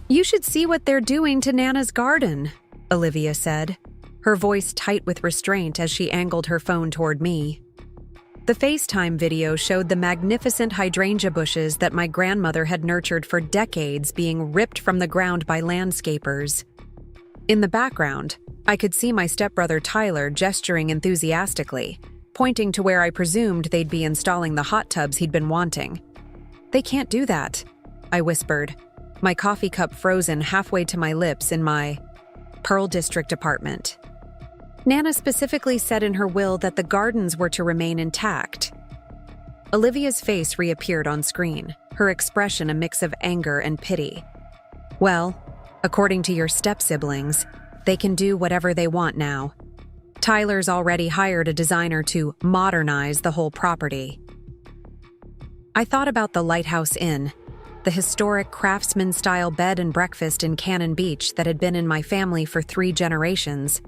"You should see what they're doing to Nana's garden," Olivia said, her voice tight with restraint as she angled her phone toward me. The FaceTime video showed the magnificent hydrangea bushes that my grandmother had nurtured for decades being ripped from the ground by landscapers. In the background, I could see my stepbrother Tyler gesturing enthusiastically, pointing to where I presumed they'd be installing the hot tubs he'd been wanting. "They can't do that," I whispered, my coffee cup frozen halfway to my lips in my Pearl District apartment. "Nana specifically said in her will that the gardens were to remain intact." Olivia's face reappeared on screen, her expression a mix of anger and pity. "Well, according to your step-siblings, they can do whatever they want now. Tyler's already hired a designer to modernize the whole property." I thought about the Lighthouse Inn, the historic craftsman-style bed and breakfast in Cannon Beach that had been in my family for 3 generations.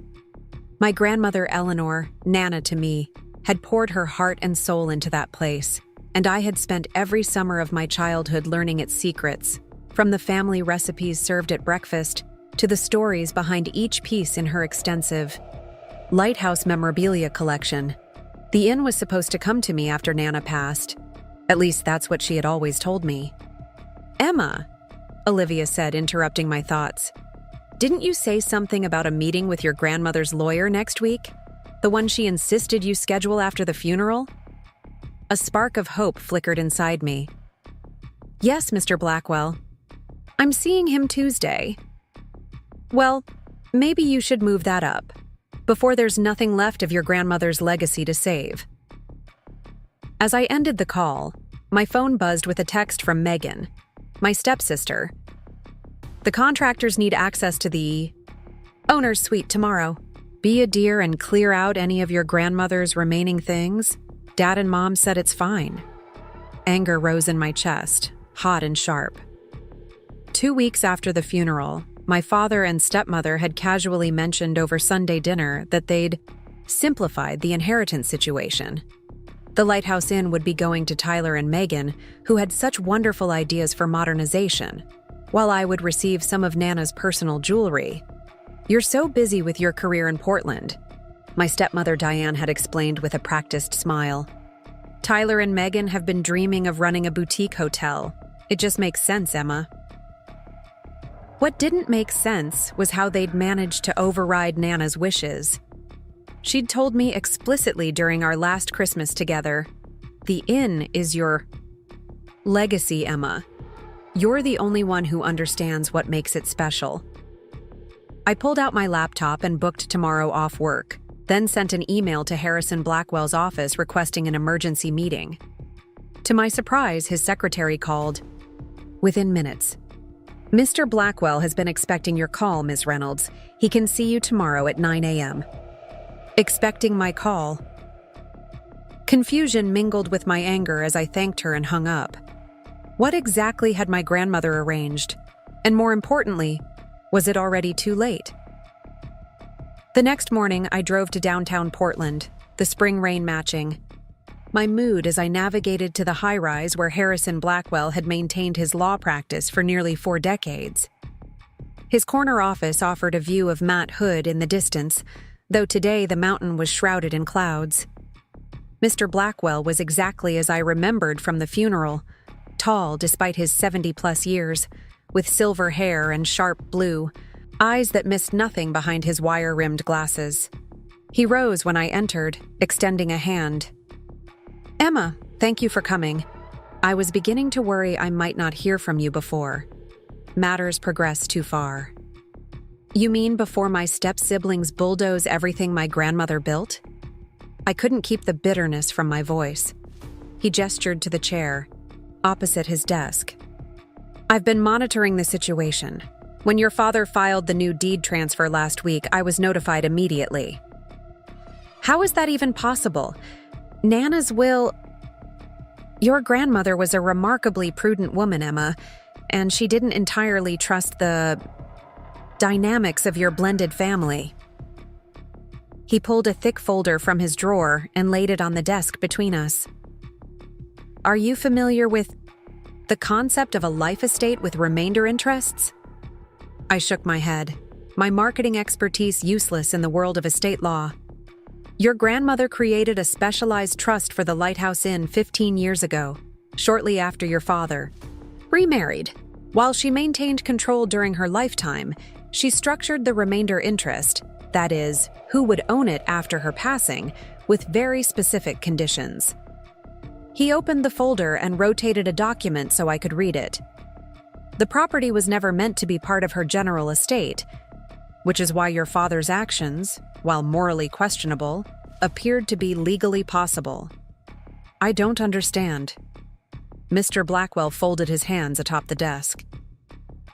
My grandmother Eleanor, Nana to me, had poured her heart and soul into that place, and I had spent every summer of my childhood learning its secrets, from the family recipes served at breakfast to the stories behind each piece in her extensive Lighthouse memorabilia collection. The inn was supposed to come to me after Nana passed. At least that's what she had always told me. "Emma," Olivia said, interrupting my thoughts. "Didn't you say something about a meeting with your grandmother's lawyer next week? The one she insisted you schedule after the funeral?" A spark of hope flickered inside me. "Yes, Mr. Blackwell. I'm seeing him Tuesday." "Well, maybe you should move that up, before there's nothing left of your grandmother's legacy to save." As I ended the call, my phone buzzed with a text from Megan, my stepsister. "The contractors need access to the owner's suite tomorrow. Be a dear and clear out any of your grandmother's remaining things. Dad and Mom said it's fine." Anger rose in my chest, hot and sharp. 2 weeks after the funeral, my father and stepmother had casually mentioned over Sunday dinner that they'd simplified the inheritance situation. The Lighthouse Inn would be going to Tyler and Megan, who had such wonderful ideas for modernization, while I would receive some of Nana's personal jewelry. "You're so busy with your career in Portland," my stepmother Diane had explained with a practiced smile. "Tyler and Megan have been dreaming of running a boutique hotel. It just makes sense, Emma." What didn't make sense was how they'd managed to override Nana's wishes. She'd told me explicitly during our last Christmas together, "The inn is your legacy, Emma. You're the only one who understands what makes it special." I pulled out my laptop and booked tomorrow off work, then sent an email to Harrison Blackwell's office requesting an emergency meeting. To my surprise, his secretary called. Within minutes. "Mr. Blackwell has been expecting your call, Ms. Reynolds. He can see you tomorrow at 9 a.m. Expecting my call. Confusion mingled with my anger as I thanked her and hung up. What exactly had my grandmother arranged? And more importantly, was it already too late? The next morning, I drove to downtown Portland, the spring rain matching. My mood as I navigated to the high-rise where Harrison Blackwell had maintained his law practice for nearly 4 decades. His corner office offered a view of Matt Hood in the distance, though today the mountain was shrouded in clouds. Mr. Blackwell was exactly as I remembered from the funeral, tall despite his 70-plus years, with silver hair and sharp blue, eyes that missed nothing behind his wire-rimmed glasses. He rose when I entered, extending a hand. "Emma, thank you for coming. I was beginning to worry I might not hear from you before. Matters progressed too far." "You mean before my step-siblings bulldoze everything my grandmother built?" I couldn't keep the bitterness from my voice. He gestured to the chair, opposite his desk. "I've been monitoring the situation. When your father filed the new deed transfer last week, I was notified immediately." "How is that even possible? Nana's will..." "Your grandmother was a remarkably prudent woman, Emma, and she didn't entirely trust the dynamics of your blended family." He pulled a thick folder from his drawer and laid it on the desk between us. "Are you familiar with the concept of a life estate with remainder interests?" I shook my head, my marketing expertise useless in the world of estate law. Your grandmother created a specialized trust for the Lighthouse Inn 15 years ago, shortly after your father remarried. While she maintained control during her lifetime, she structured the remainder interest, that is, who would own it after her passing, with very specific conditions. He opened the folder and rotated a document so I could read it. The property was never meant to be part of her general estate, which is why your father's actions, while morally questionable, appeared to be legally possible. I don't understand. Mr. Blackwell folded his hands atop the desk.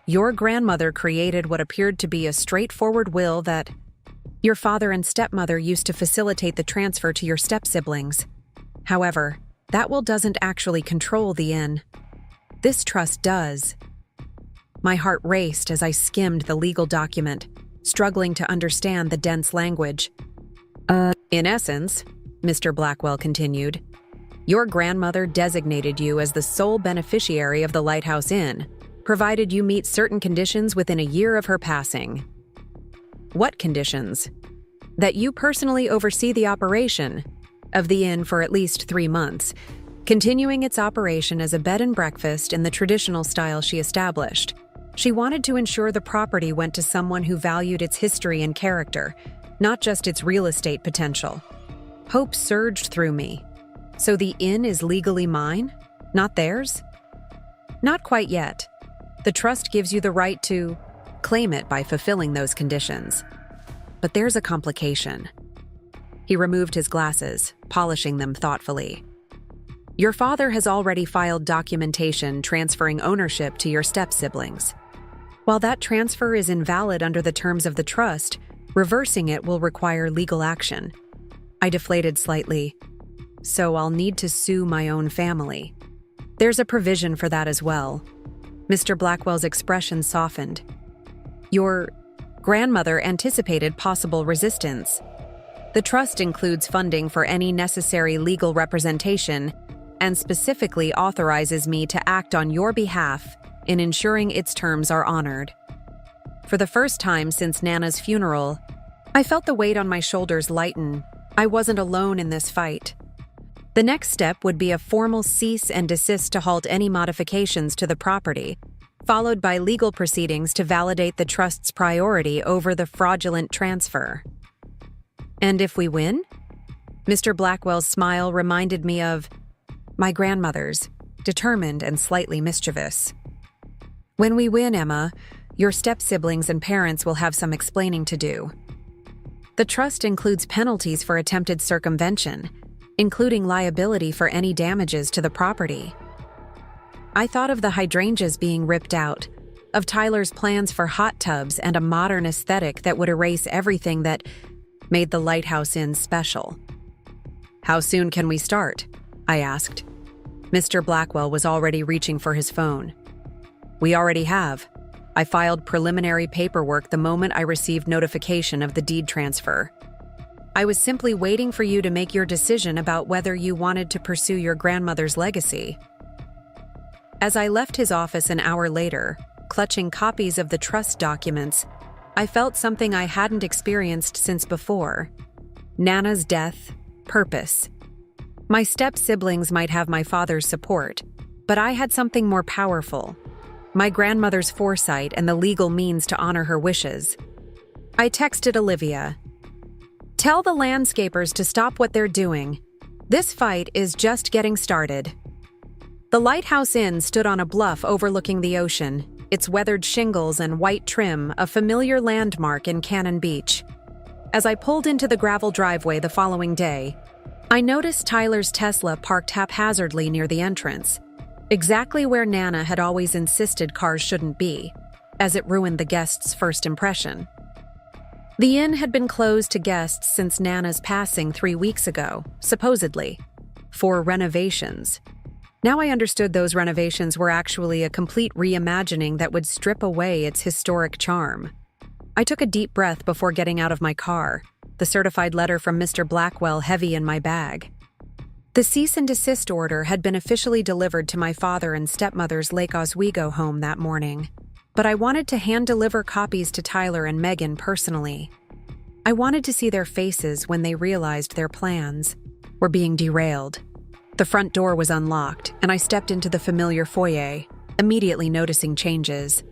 Your grandmother created what appeared to be a straightforward will that your father and stepmother used to facilitate the transfer to your step-siblings. However, that will doesn't actually control the inn. This trust does. My heart raced as I skimmed the legal document, struggling to understand the dense language. In essence, Mr. Blackwell continued, your grandmother designated you as the sole beneficiary of the Lighthouse Inn, provided you meet certain conditions within a year of her passing. What conditions? That you personally oversee the operation of the inn for at least 3 months, continuing its operation as a bed and breakfast in the traditional style she established. She wanted to ensure the property went to someone who valued its history and character, not just its real estate potential. Hope surged through me. So the inn is legally mine, not theirs? Not quite yet. The trust gives you the right to claim it by fulfilling those conditions. But there's a complication. He removed his glasses, polishing them thoughtfully. Your father has already filed documentation transferring ownership to your step-siblings. While that transfer is invalid under the terms of the trust, reversing it will require legal action. I deflated slightly. So I'll need to sue my own family. There's a provision for that as well. Mr. Blackwell's expression softened. Your grandmother anticipated possible resistance. The trust includes funding for any necessary legal representation and specifically authorizes me to act on your behalf in ensuring its terms are honored. For the first time since Nana's funeral, I felt the weight on my shoulders lighten. I wasn't alone in this fight. The next step would be a formal cease and desist to halt any modifications to the property, followed by legal proceedings to validate the trust's priority over the fraudulent transfer. And if we win? Mr. Blackwell's smile reminded me of my grandmother's, determined and slightly mischievous. When we win, Emma, your step-siblings and parents will have some explaining to do. The trust includes penalties for attempted circumvention, including liability for any damages to the property. I thought of the hydrangeas being ripped out, of Tyler's plans for hot tubs and a modern aesthetic that would erase everything that made the Lighthouse Inn special. How soon can we start? I asked. Mr. Blackwell was already reaching for his phone. We already have. I filed preliminary paperwork the moment I received notification of the deed transfer. I was simply waiting for you to make your decision about whether you wanted to pursue your grandmother's legacy. As I left his office an hour later, clutching copies of the trust documents, I felt something I hadn't experienced since before. Nana's death, purpose. My step-siblings might have my father's support, but I had something more powerful. My grandmother's foresight and the legal means to honor her wishes. I texted Olivia. Tell the landscapers to stop what they're doing. This fight is just getting started. The Lighthouse Inn stood on a bluff overlooking the ocean, its weathered shingles and white trim a familiar landmark in Cannon Beach. As I pulled into the gravel driveway the following day, I noticed Tyler's Tesla parked haphazardly near the entrance, exactly where Nana had always insisted cars shouldn't be, as it ruined the guests' first impression. The inn had been closed to guests since Nana's passing 3 weeks ago, supposedly, for renovations. Now I understood those renovations were actually a complete reimagining that would strip away its historic charm. I took a deep breath before getting out of my car, the certified letter from Mr. Blackwell heavy in my bag. The cease and desist order had been officially delivered to my father and stepmother's Lake Oswego home that morning. but I wanted to hand-deliver copies to Tyler and Megan personally. I wanted to see their faces when they realized their plans were being derailed. The front door was unlocked, and I stepped into the familiar foyer, immediately noticing changes.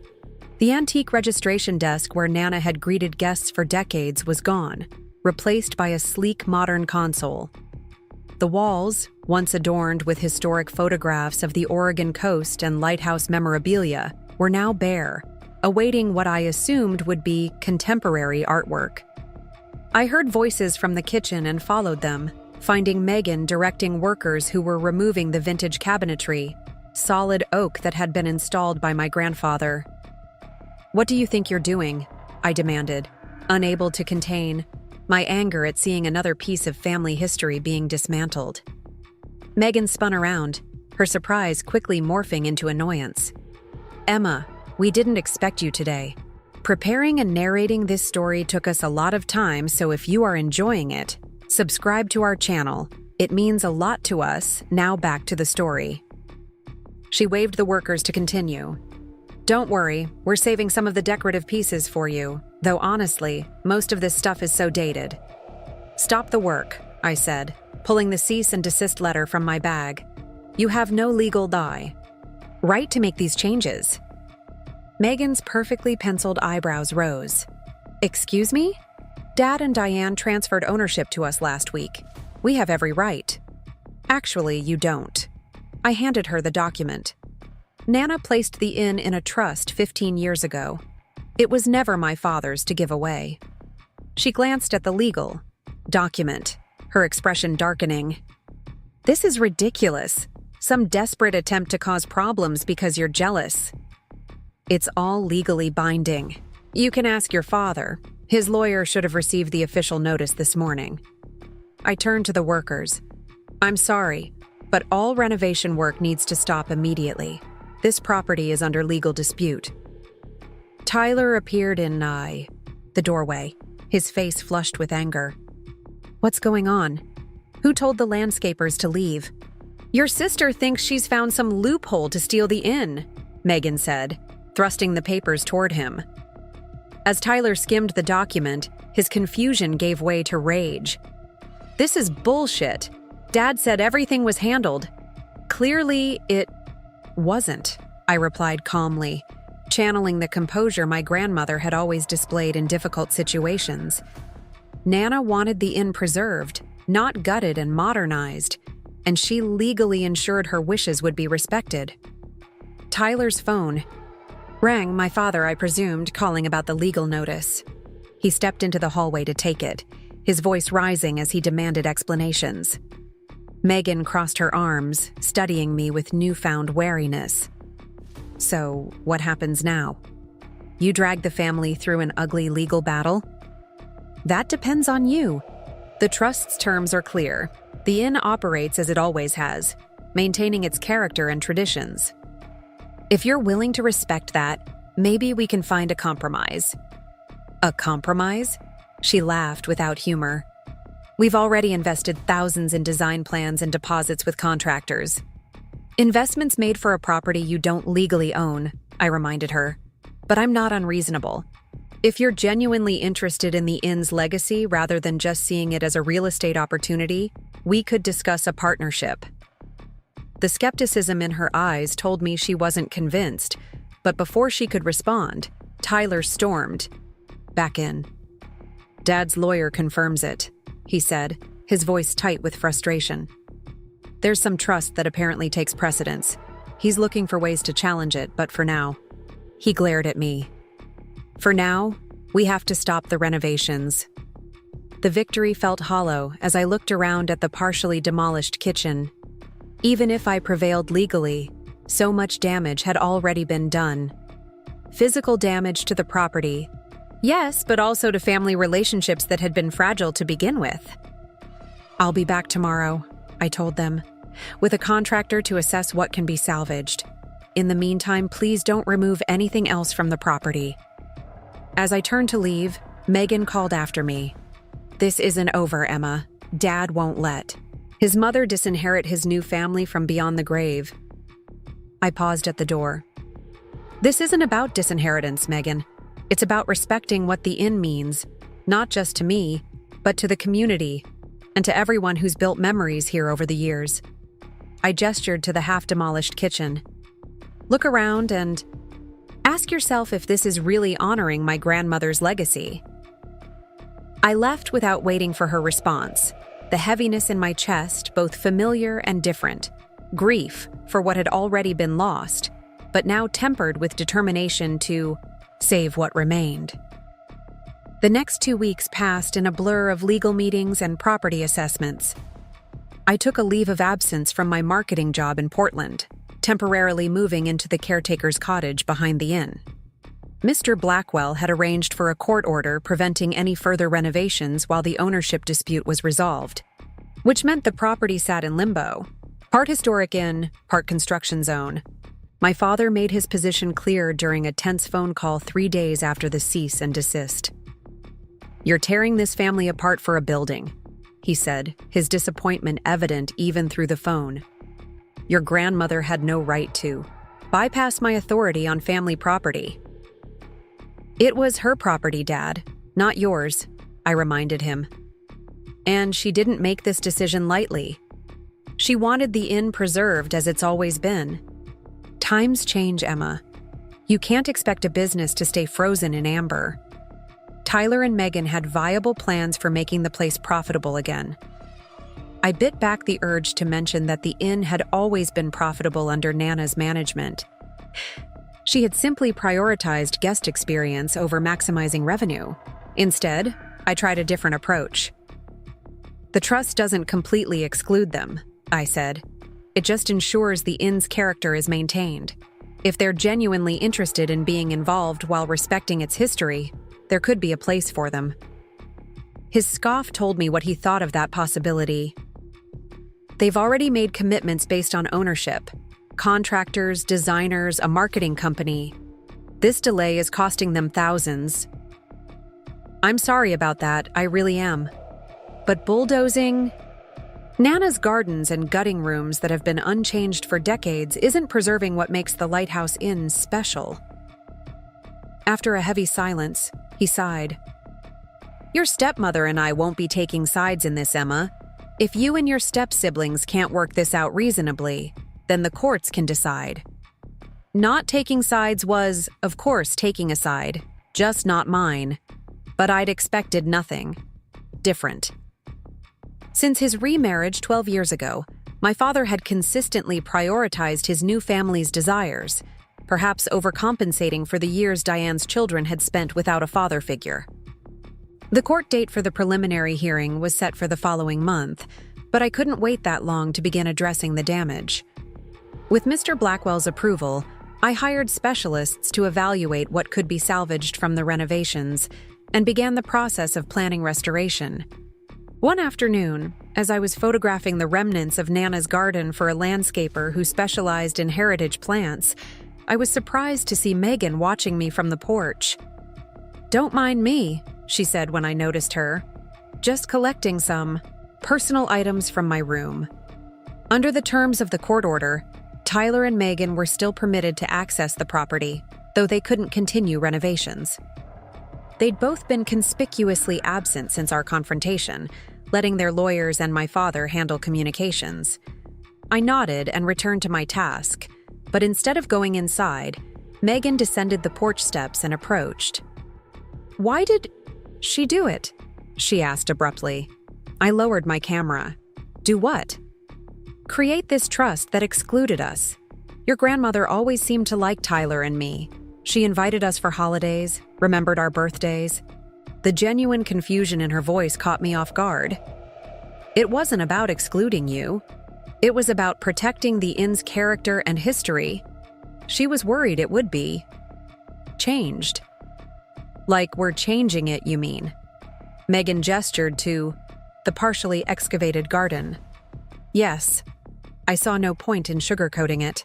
The antique registration desk where Nana had greeted guests for decades was gone, replaced by a sleek modern console. The walls, once adorned with historic photographs of the Oregon coast and lighthouse memorabilia, were now bare, awaiting what I assumed would be contemporary artwork. I heard voices from the kitchen and followed them, finding Megan directing workers who were removing the vintage cabinetry, solid oak that had been installed by my grandfather. "What do you think you're doing?" I demanded, unable to contain my anger at seeing another piece of family history being dismantled. Megan spun around, her surprise quickly morphing into annoyance. "Emma, we didn't expect you today. Preparing and narrating this story took us a lot of time, so if you are enjoying it, subscribe to our channel. It means a lot to us. Now back to the story." She waved the workers to continue. "Don't worry, we're saving some of the decorative pieces for you, though honestly, most of this stuff is so dated." "Stop the work," I said, pulling the cease and desist letter from my bag. "You have no legal right to make these changes." Megan's perfectly penciled eyebrows rose. "Excuse me? Dad and Diane transferred ownership to us last week. We have every right." "Actually, you don't." I handed her the document. "Nana placed the inn in a trust 15 years ago. It was never my father's to give away." She glanced at the legal document, her expression darkening. "This is ridiculous. Some desperate attempt to cause problems because you're jealous." "It's all legally binding. You can ask your father. His lawyer should have received the official notice this morning." I turned to the workers. "I'm sorry, but all renovation work needs to stop immediately. This property is under legal dispute." Tyler appeared in the doorway, his face flushed with anger. "What's going on? Who told the landscapers to leave?" "Your sister thinks she's found some loophole to steal the inn," Megan said, thrusting the papers toward him. As Tyler skimmed the document, his confusion gave way to rage. "This is bullshit. Dad said everything was handled." "Clearly, it wasn't," I replied calmly, channeling the composure my grandmother had always displayed in difficult situations. Nana wanted the inn preserved, not gutted and modernized, and she legally ensured her wishes would be respected. Tyler's phone rang, my father, I presumed, calling about the legal notice. He stepped into the hallway to take it, his voice rising as he demanded explanations. Megan crossed her arms, studying me with newfound wariness. "So, what happens now? You dragged the family through an ugly legal battle?" "That depends on you. The trust's terms are clear. The inn operates as it always has, maintaining its character and traditions. If you're willing to respect that, maybe we can find a compromise." "A compromise?" She laughed without humor. "We've already invested thousands in design plans and deposits with contractors. Investments made for a property you don't legally own," I reminded her. "But I'm not unreasonable. If you're genuinely interested in the inn's legacy rather than just seeing it as a real estate opportunity, we could discuss a partnership." The skepticism in her eyes told me she wasn't convinced, but before she could respond, Tyler stormed back in. "Dad's lawyer confirms it," he said, his voice tight with frustration. "There's some trust that apparently takes precedence. He's looking for ways to challenge it, but for now..." He glared at me. "For now, we have to stop the renovations." The victory felt hollow as I looked around at the partially demolished kitchen. Even if I prevailed legally, so much damage had already been done. Physical damage to the property, yes, but also to family relationships that had been fragile to begin with. "I'll be back tomorrow," I told them, "with a contractor to assess what can be salvaged. In the meantime, please don't remove anything else from the property." As I turned to leave, Megan called after me. "This isn't over, Emma. Dad won't let his mother disinherit his new family from beyond the grave." I paused at the door. This isn't about disinheritance, Megan. It's about respecting what the inn means, not just to me, but to the community, and to everyone who's built memories here over the years. I gestured to the half-demolished kitchen. Look around and ask yourself if this is really honoring my grandmother's legacy. I left without waiting for her response, the heaviness in my chest both familiar and different, grief for what had already been lost, but now tempered with determination to save what remained. The next 2 weeks passed in a blur of legal meetings and property assessments. I took a leave of absence from my marketing job in Portland, temporarily moving into the caretaker's cottage behind the inn. Mr. Blackwell had arranged for a court order preventing any further renovations while the ownership dispute was resolved, which meant the property sat in limbo, part historic inn, part construction zone. My father made his position clear during a tense phone call 3 days after the cease and desist. "You're tearing this family apart for a building," he said, his disappointment evident even through the phone. "Your grandmother had no right to bypass my authority on family property." "It was her property, Dad, not yours," I reminded him. "And she didn't make this decision lightly. She wanted the inn preserved as it's always been. Times change, Emma. You can't expect a business to stay frozen in amber." Tyler and Megan had viable plans for making the place profitable again. I bit back the urge to mention that the inn had always been profitable under Nana's management. She had simply prioritized guest experience over maximizing revenue. Instead, I tried a different approach. "The trust doesn't completely exclude them," I said. "It just ensures the inn's character is maintained. If they're genuinely interested in being involved while respecting its history, there could be a place for them." His scoff told me what he thought of that possibility. "They've already made commitments based on ownership. Contractors, designers, a marketing company. This delay is costing them thousands." "I'm sorry about that, I really am. But bulldozing Nana's gardens and gutting rooms that have been unchanged for decades isn't preserving what makes the Lighthouse Inn special." After a heavy silence, he sighed. "Your stepmother and I won't be taking sides in this, Emma. If you and your step-siblings can't work this out reasonably, then the courts can decide." Not taking sides was, of course, taking a side, just not mine. But I'd expected nothing different. Since his remarriage 12 years ago, my father had consistently prioritized his new family's desires, perhaps overcompensating for the years Diane's children had spent without a father figure. The court date for the preliminary hearing was set for the following month, but I couldn't wait that long to begin addressing the damage. With Mr. Blackwell's approval, I hired specialists to evaluate what could be salvaged from the renovations and began the process of planning restoration. One afternoon, as I was photographing the remnants of Nana's garden for a landscaper who specialized in heritage plants, I was surprised to see Megan watching me from the porch. "Don't mind me," she said when I noticed her. "Just collecting some personal items from my room." Under the terms of the court order, Tyler and Megan were still permitted to access the property, though they couldn't continue renovations. They'd both been conspicuously absent since our confrontation, letting their lawyers and my father handle communications. I nodded and returned to my task, but instead of going inside, Megan descended the porch steps and approached. "Why did she do it?" she asked abruptly. I lowered my camera. "Do what?" "Create this trust that excluded us. Your grandmother always seemed to like Tyler and me. She invited us for holidays, remembered our birthdays." The genuine confusion in her voice caught me off guard. "It wasn't about excluding you. It was about protecting the inn's character and history. She was worried it would be changed." "Like we're changing it, you mean?" Megan gestured to the partially excavated garden. "Yes." I saw no point in sugarcoating it.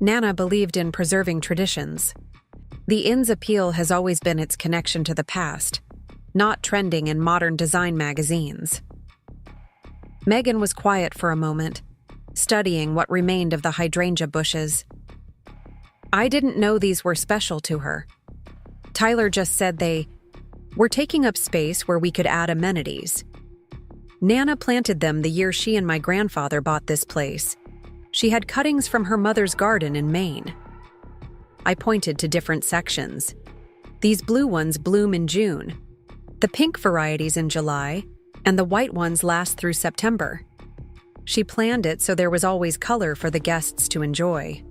Nana believed in preserving traditions. The inn's appeal has always been its connection to the past, not trending in modern design magazines. Megan was quiet for a moment, studying what remained of the hydrangea bushes. I didn't know these were special to her. Tyler just said they were taking up space where we could add amenities. Nana planted them the year she and my grandfather bought this place. She had cuttings from her mother's garden in Maine. I pointed to different sections. These blue ones bloom in June, the pink varieties in July, and the white ones last through September. She planned it so there was always color for the guests to enjoy.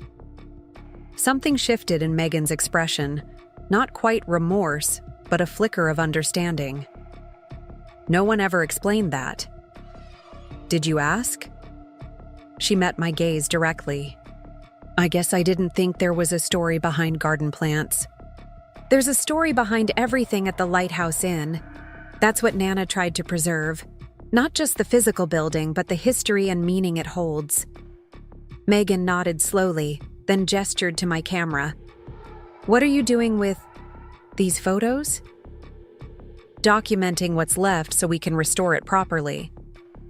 Something shifted in Megan's expression, not quite remorse, but a flicker of understanding. No one ever explained that. Did you ask? She met my gaze directly. I guess I didn't think there was a story behind garden plants. There's a story behind everything at the Lighthouse Inn. That's what Nana tried to preserve. Not just the physical building, but the history and meaning it holds. Megan nodded slowly, then gestured to my camera. What are you doing with these photos? Documenting what's left so we can restore it properly.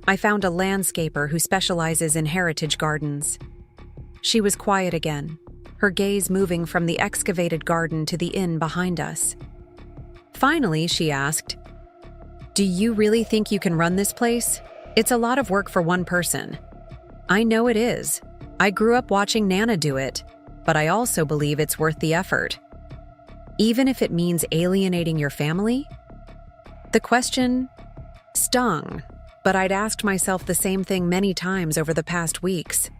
I found a landscaper who specializes in heritage gardens. She was quiet again, her gaze moving from the excavated garden to the inn behind us. Finally, she asked, "Do you really think you can run this place? It's a lot of work for one person." I know it is. I grew up watching Nana do it, but I also believe it's worth the effort. Even if it means alienating your family? The question stung, but I'd asked myself the same thing many times over the past weeks.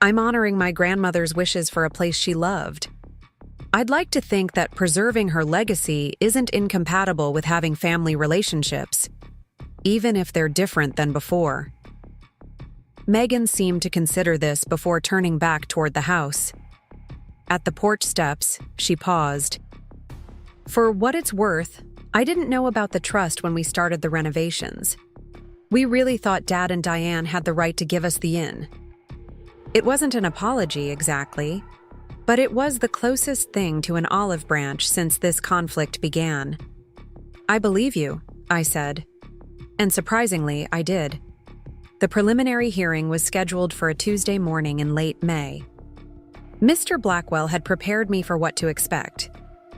I'm honoring my grandmother's wishes for a place she loved. I'd like to think that preserving her legacy isn't incompatible with having family relationships, even if they're different than before. Megan seemed to consider this before turning back toward the house. At the porch steps, she paused. For what it's worth, I didn't know about the trust when we started the renovations. We really thought Dad and Diane had the right to give us the inn. It wasn't an apology exactly, but it was the closest thing to an olive branch since this conflict began. I believe you, I said. And surprisingly, I did. The preliminary hearing was scheduled for a Tuesday morning in late May. Mr. Blackwell had prepared me for what to expect.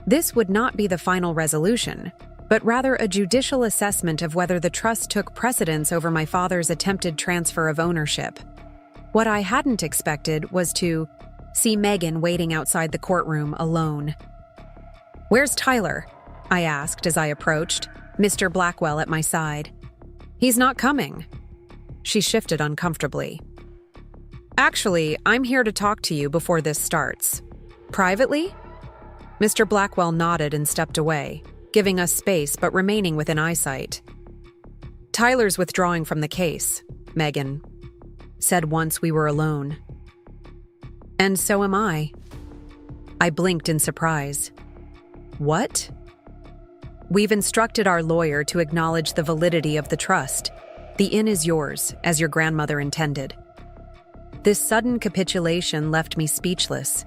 This would not be the final resolution, but rather a judicial assessment of whether the trust took precedence over my father's attempted transfer of ownership. What I hadn't expected was to see Megan waiting outside the courtroom alone. "Where's Tyler?" I asked as I approached, Mr. Blackwell at my side. "He's not coming." She shifted uncomfortably. "Actually, I'm here to talk to you before this starts. Privately?" Mr. Blackwell nodded and stepped away, giving us space but remaining within eyesight. "Tyler's withdrawing from the case," Megan said once we were alone. "And so am I." I blinked in surprise. "What?" "We've instructed our lawyer to acknowledge the validity of the trust. The inn is yours, as your grandmother intended." This sudden capitulation left me speechless.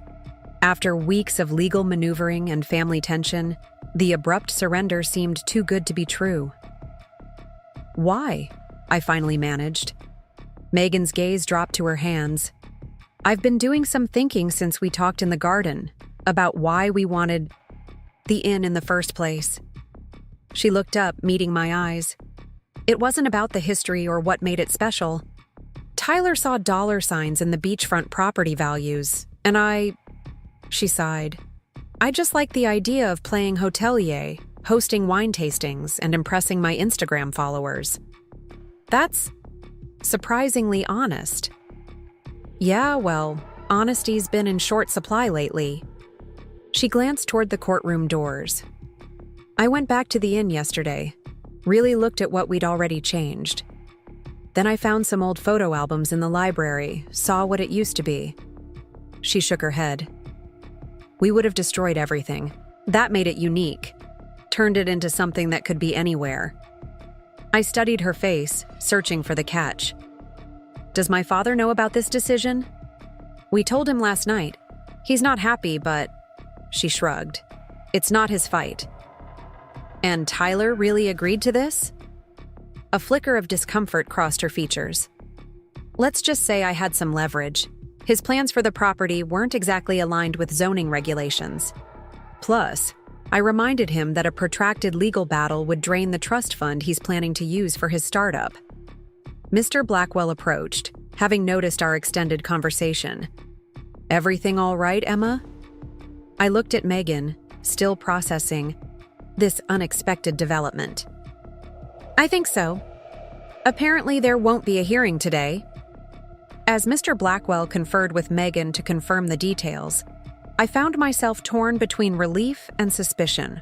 After weeks of legal maneuvering and family tension, the abrupt surrender seemed too good to be true. "Why?" I finally managed. Megan's gaze dropped to her hands. "I've been doing some thinking since we talked in the garden about why we wanted the inn in the first place." She looked up, meeting my eyes. It wasn't about the history or what made it special. Tyler saw dollar signs in the beachfront property values, and she sighed. "I just like the idea of playing hotelier, hosting wine tastings, and impressing my Instagram followers." That's surprisingly honest. "Yeah, well, honesty's been in short supply lately." She glanced toward the courtroom doors. "I went back to the inn yesterday, really looked at what we'd already changed. Then I found some old photo albums in the library, saw what it used to be." She shook her head. "We would have destroyed everything. That made it unique, turned it into something that could be anywhere." I studied her face, searching for the catch. "Does my father know about this decision?" "We told him last night. He's not happy, but..." She shrugged. "It's not his fight." "And Tyler really agreed to this?" A flicker of discomfort crossed her features. "Let's just say I had some leverage. His plans for the property weren't exactly aligned with zoning regulations. Plus, I reminded him that a protracted legal battle would drain the trust fund he's planning to use for his startup. Mr. Blackwell approached, having noticed our extended conversation. "Everything all right, Emma?" I looked at Megan, still processing this unexpected development. "I think so. Apparently there won't be a hearing today." As Mr. Blackwell conferred with Megan to confirm the details, I found myself torn between relief and suspicion.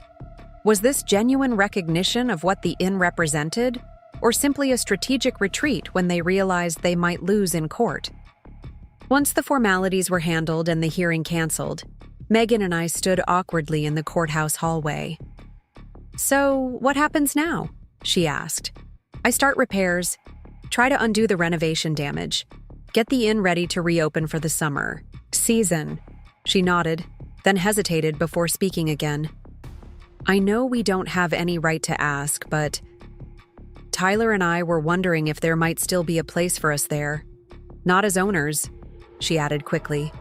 Was this genuine recognition of what the inn represented, or simply a strategic retreat when they realized they might lose in court? Once the formalities were handled and the hearing canceled, Megan and I stood awkwardly in the courthouse hallway. "So, what happens now?" she asked. "I start repairs, try to undo the renovation damage, get the inn ready to reopen for the summer season." She nodded, then hesitated before speaking again. "I know we don't have any right to ask, but Tyler and I were wondering if there might still be a place for us there. Not as owners," she added quickly.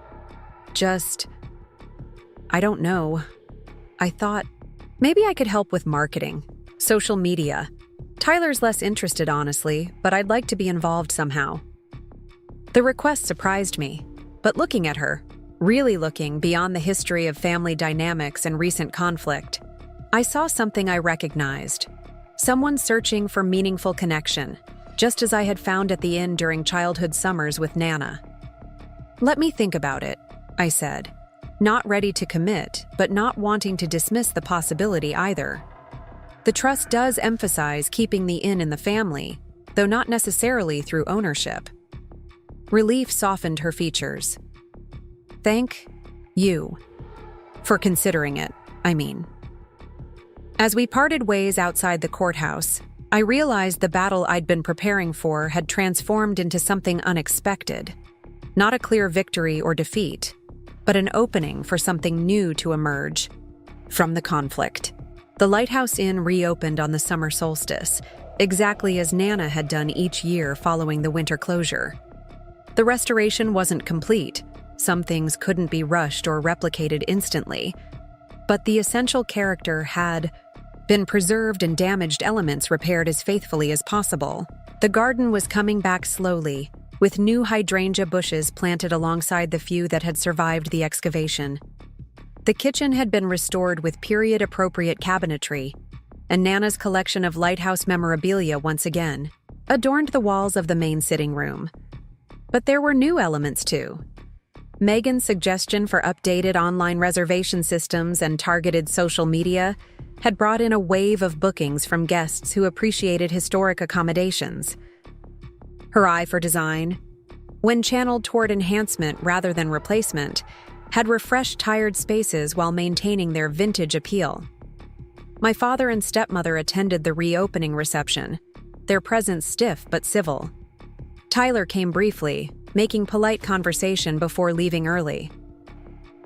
I don't know. I thought maybe I could help with marketing, social media. Tyler's less interested, honestly, but I'd like to be involved somehow." The request surprised me, but looking at her, really looking beyond the history of family dynamics and recent conflict, I saw something I recognized. Someone searching for meaningful connection, just as I had found at the inn during childhood summers with Nana. "Let me think about it," I said, not ready to commit, but not wanting to dismiss the possibility either. The trust does emphasize keeping the inn in the family, though not necessarily through ownership. Relief softened her features. "Thank you for considering it, I mean." As we parted ways outside the courthouse, I realized the battle I'd been preparing for had transformed into something unexpected. Not a clear victory or defeat, but an opening for something new to emerge from the conflict. The Lighthouse Inn reopened on the summer solstice, exactly as Nana had done each year following the winter closure. The restoration wasn't complete. Some things couldn't be rushed or replicated instantly, but the essential character had been preserved and damaged elements repaired as faithfully as possible. The garden was coming back slowly, with new hydrangea bushes planted alongside the few that had survived the excavation. The kitchen had been restored with period-appropriate cabinetry, and Nana's collection of lighthouse memorabilia once again adorned the walls of the main sitting room. But there were new elements too. Megan's suggestion for updated online reservation systems and targeted social media had brought in a wave of bookings from guests who appreciated historic accommodations. Her eye for design, when channeled toward enhancement rather than replacement, had refreshed tired spaces while maintaining their vintage appeal. My father and stepmother attended the reopening reception, their presence stiff but civil. Tyler came briefly, making polite conversation before leaving early.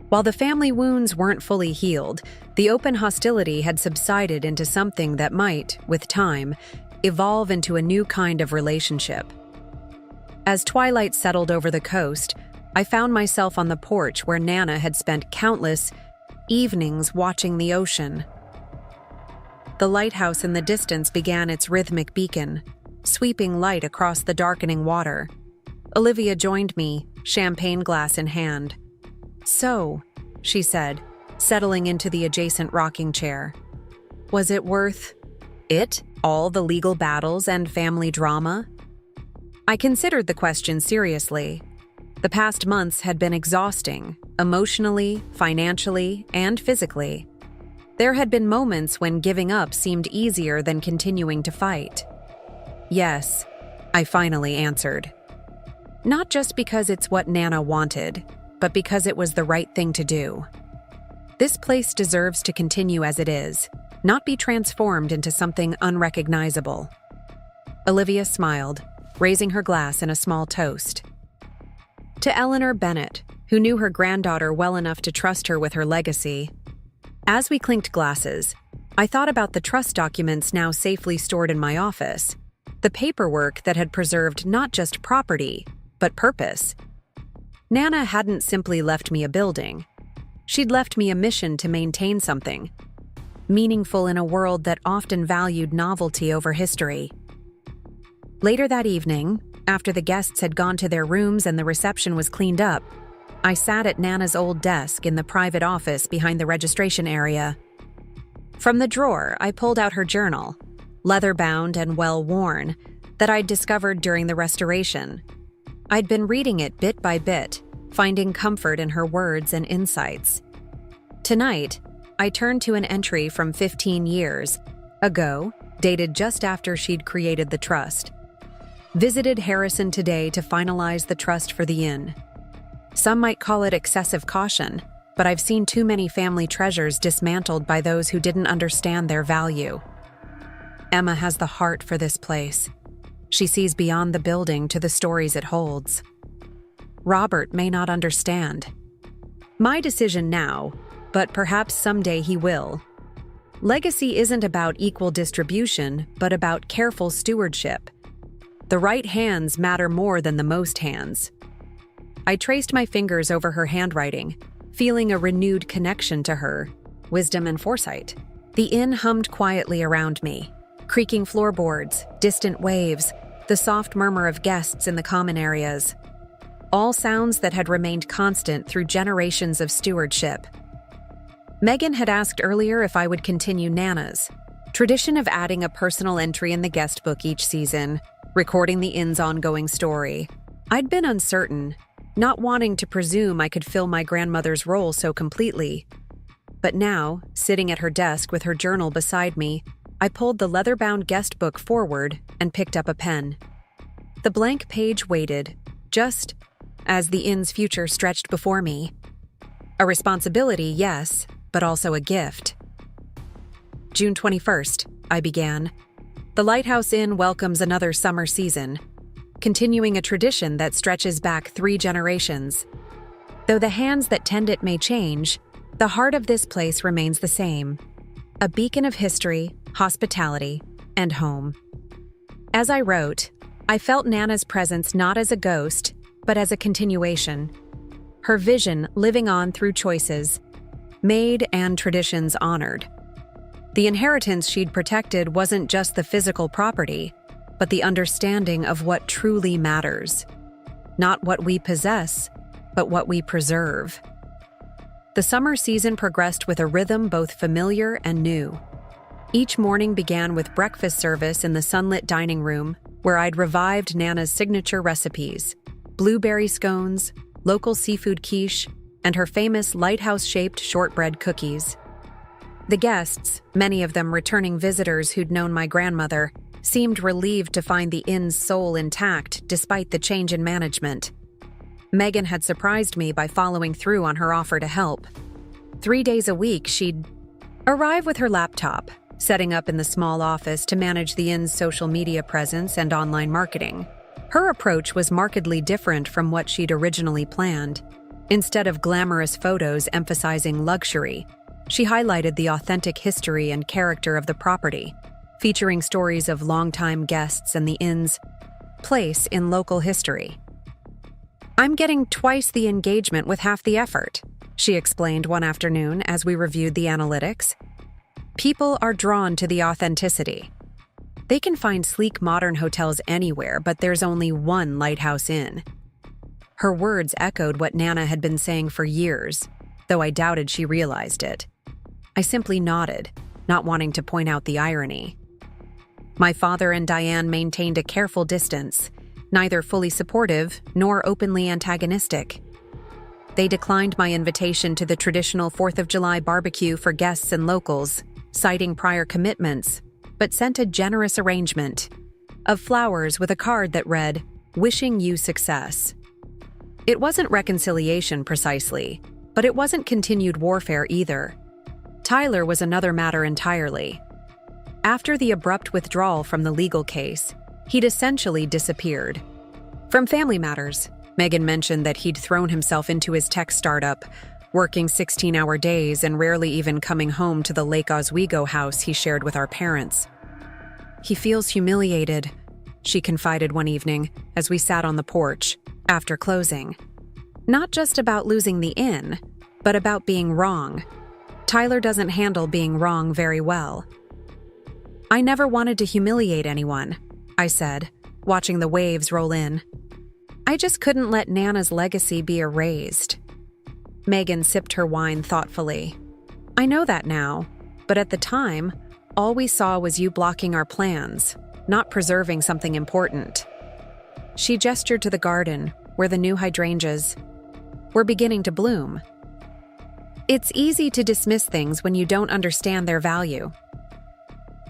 While the family wounds weren't fully healed, the open hostility had subsided into something that might, with time, evolve into a new kind of relationship. As twilight settled over the coast, I found myself on the porch where Nana had spent countless evenings watching the ocean. The lighthouse in the distance began its rhythmic beacon, sweeping light across the darkening water. Olivia joined me, champagne glass in hand. "So," she said, settling into the adjacent rocking chair, "was it worth it, all the legal battles and family drama?" I considered the question seriously. The past months had been exhausting, emotionally, financially, and physically. There had been moments when giving up seemed easier than continuing to fight. "Yes," I finally answered. Not just because it's what Nana wanted, but because it was the right thing to do. This place deserves to continue as it is, not be transformed into something unrecognizable. Olivia smiled, raising her glass in a small toast. To Eleanor Bennett, who knew her granddaughter well enough to trust her with her legacy. As we clinked glasses, I thought about the trust documents now safely stored in my office, the paperwork that had preserved not just property, but purpose. Nana hadn't simply left me a building. She'd left me a mission to maintain something, meaningful in a world that often valued novelty over history. Later that evening, after the guests had gone to their rooms and the reception was cleaned up, I sat at Nana's old desk in the private office behind the registration area. From the drawer, I pulled out her journal, leather-bound and well-worn, that I'd discovered during the restoration. I'd been reading it bit by bit, finding comfort in her words and insights. Tonight, I turned to an entry from 15 years ago, dated just after she'd created the trust. Visited Harrison today to finalize the trust for the inn. Some might call it excessive caution, but I've seen too many family treasures dismantled by those who didn't understand their value. Emma has the heart for this place. She sees beyond the building to the stories it holds. Robert may not understand. My decision now, but perhaps someday he will. Legacy isn't about equal distribution, but about careful stewardship. The right hands matter more than the most hands. I traced my fingers over her handwriting, feeling a renewed connection to her, wisdom and foresight. The inn hummed quietly around me, creaking floorboards, distant waves, the soft murmur of guests in the common areas. All sounds that had remained constant through generations of stewardship. Megan had asked earlier if I would continue Nana's tradition of adding a personal entry in the guest book each season, recording the inn's ongoing story. I'd been uncertain, not wanting to presume I could fill my grandmother's role so completely. But now, sitting at her desk with her journal beside me, I pulled the leather-bound guest book forward and picked up a pen. The blank page waited, just as the inn's future stretched before me. A responsibility, yes, but also a gift. June 21st, I began. The Lighthouse Inn welcomes another summer season, continuing a tradition that stretches back 3 generations. Though the hands that tend it may change, the heart of this place remains the same. A beacon of history, hospitality, and home. As I wrote, I felt Nana's presence not as a ghost, but as a continuation. Her vision living on through choices, made and traditions honored. The inheritance she'd protected wasn't just the physical property, but the understanding of what truly matters. Not what we possess, but what we preserve. The summer season progressed with a rhythm both familiar and new. Each morning began with breakfast service in the sunlit dining room, where I'd revived Nana's signature recipes: blueberry scones, local seafood quiche, and her famous lighthouse-shaped shortbread cookies. The guests, many of them returning visitors who'd known my grandmother, seemed relieved to find the inn's soul intact despite the change in management. Megan had surprised me by following through on her offer to help. 3 days a week, she'd arrive with her laptop, setting up in the small office to manage the inn's social media presence and online marketing. Her approach was markedly different from what she'd originally planned. Instead of glamorous photos emphasizing luxury, she highlighted the authentic history and character of the property, featuring stories of longtime guests and the inn's place in local history. "I'm getting twice the engagement with half the effort," she explained one afternoon as we reviewed the analytics. "People are drawn to the authenticity. They can find sleek modern hotels anywhere, but there's only one Lighthouse Inn." Her words echoed what Nana had been saying for years, though I doubted she realized it. I simply nodded, not wanting to point out the irony. My father and Diane maintained a careful distance, neither fully supportive nor openly antagonistic. They declined my invitation to the traditional 4th of July barbecue for guests and locals, citing prior commitments, but sent a generous arrangement of flowers with a card that read, "Wishing you success." It wasn't reconciliation precisely, but it wasn't continued warfare either. Tyler was another matter entirely. After the abrupt withdrawal from the legal case, he'd essentially disappeared. From family matters, Megan mentioned that he'd thrown himself into his tech startup, working 16-hour days and rarely even coming home to the Lake Oswego house he shared with our parents. "He feels humiliated," she confided one evening as we sat on the porch, after closing. Not just about losing the inn, but about being wrong. Tyler doesn't handle being wrong very well. I never wanted to humiliate anyone, I said, watching the waves roll in. I just couldn't let Nana's legacy be erased. Megan sipped her wine thoughtfully. I know that now, but at the time, all we saw was you blocking our plans, not preserving something important. She gestured to the garden, where the new hydrangeas were beginning to bloom. It's easy to dismiss things when you don't understand their value.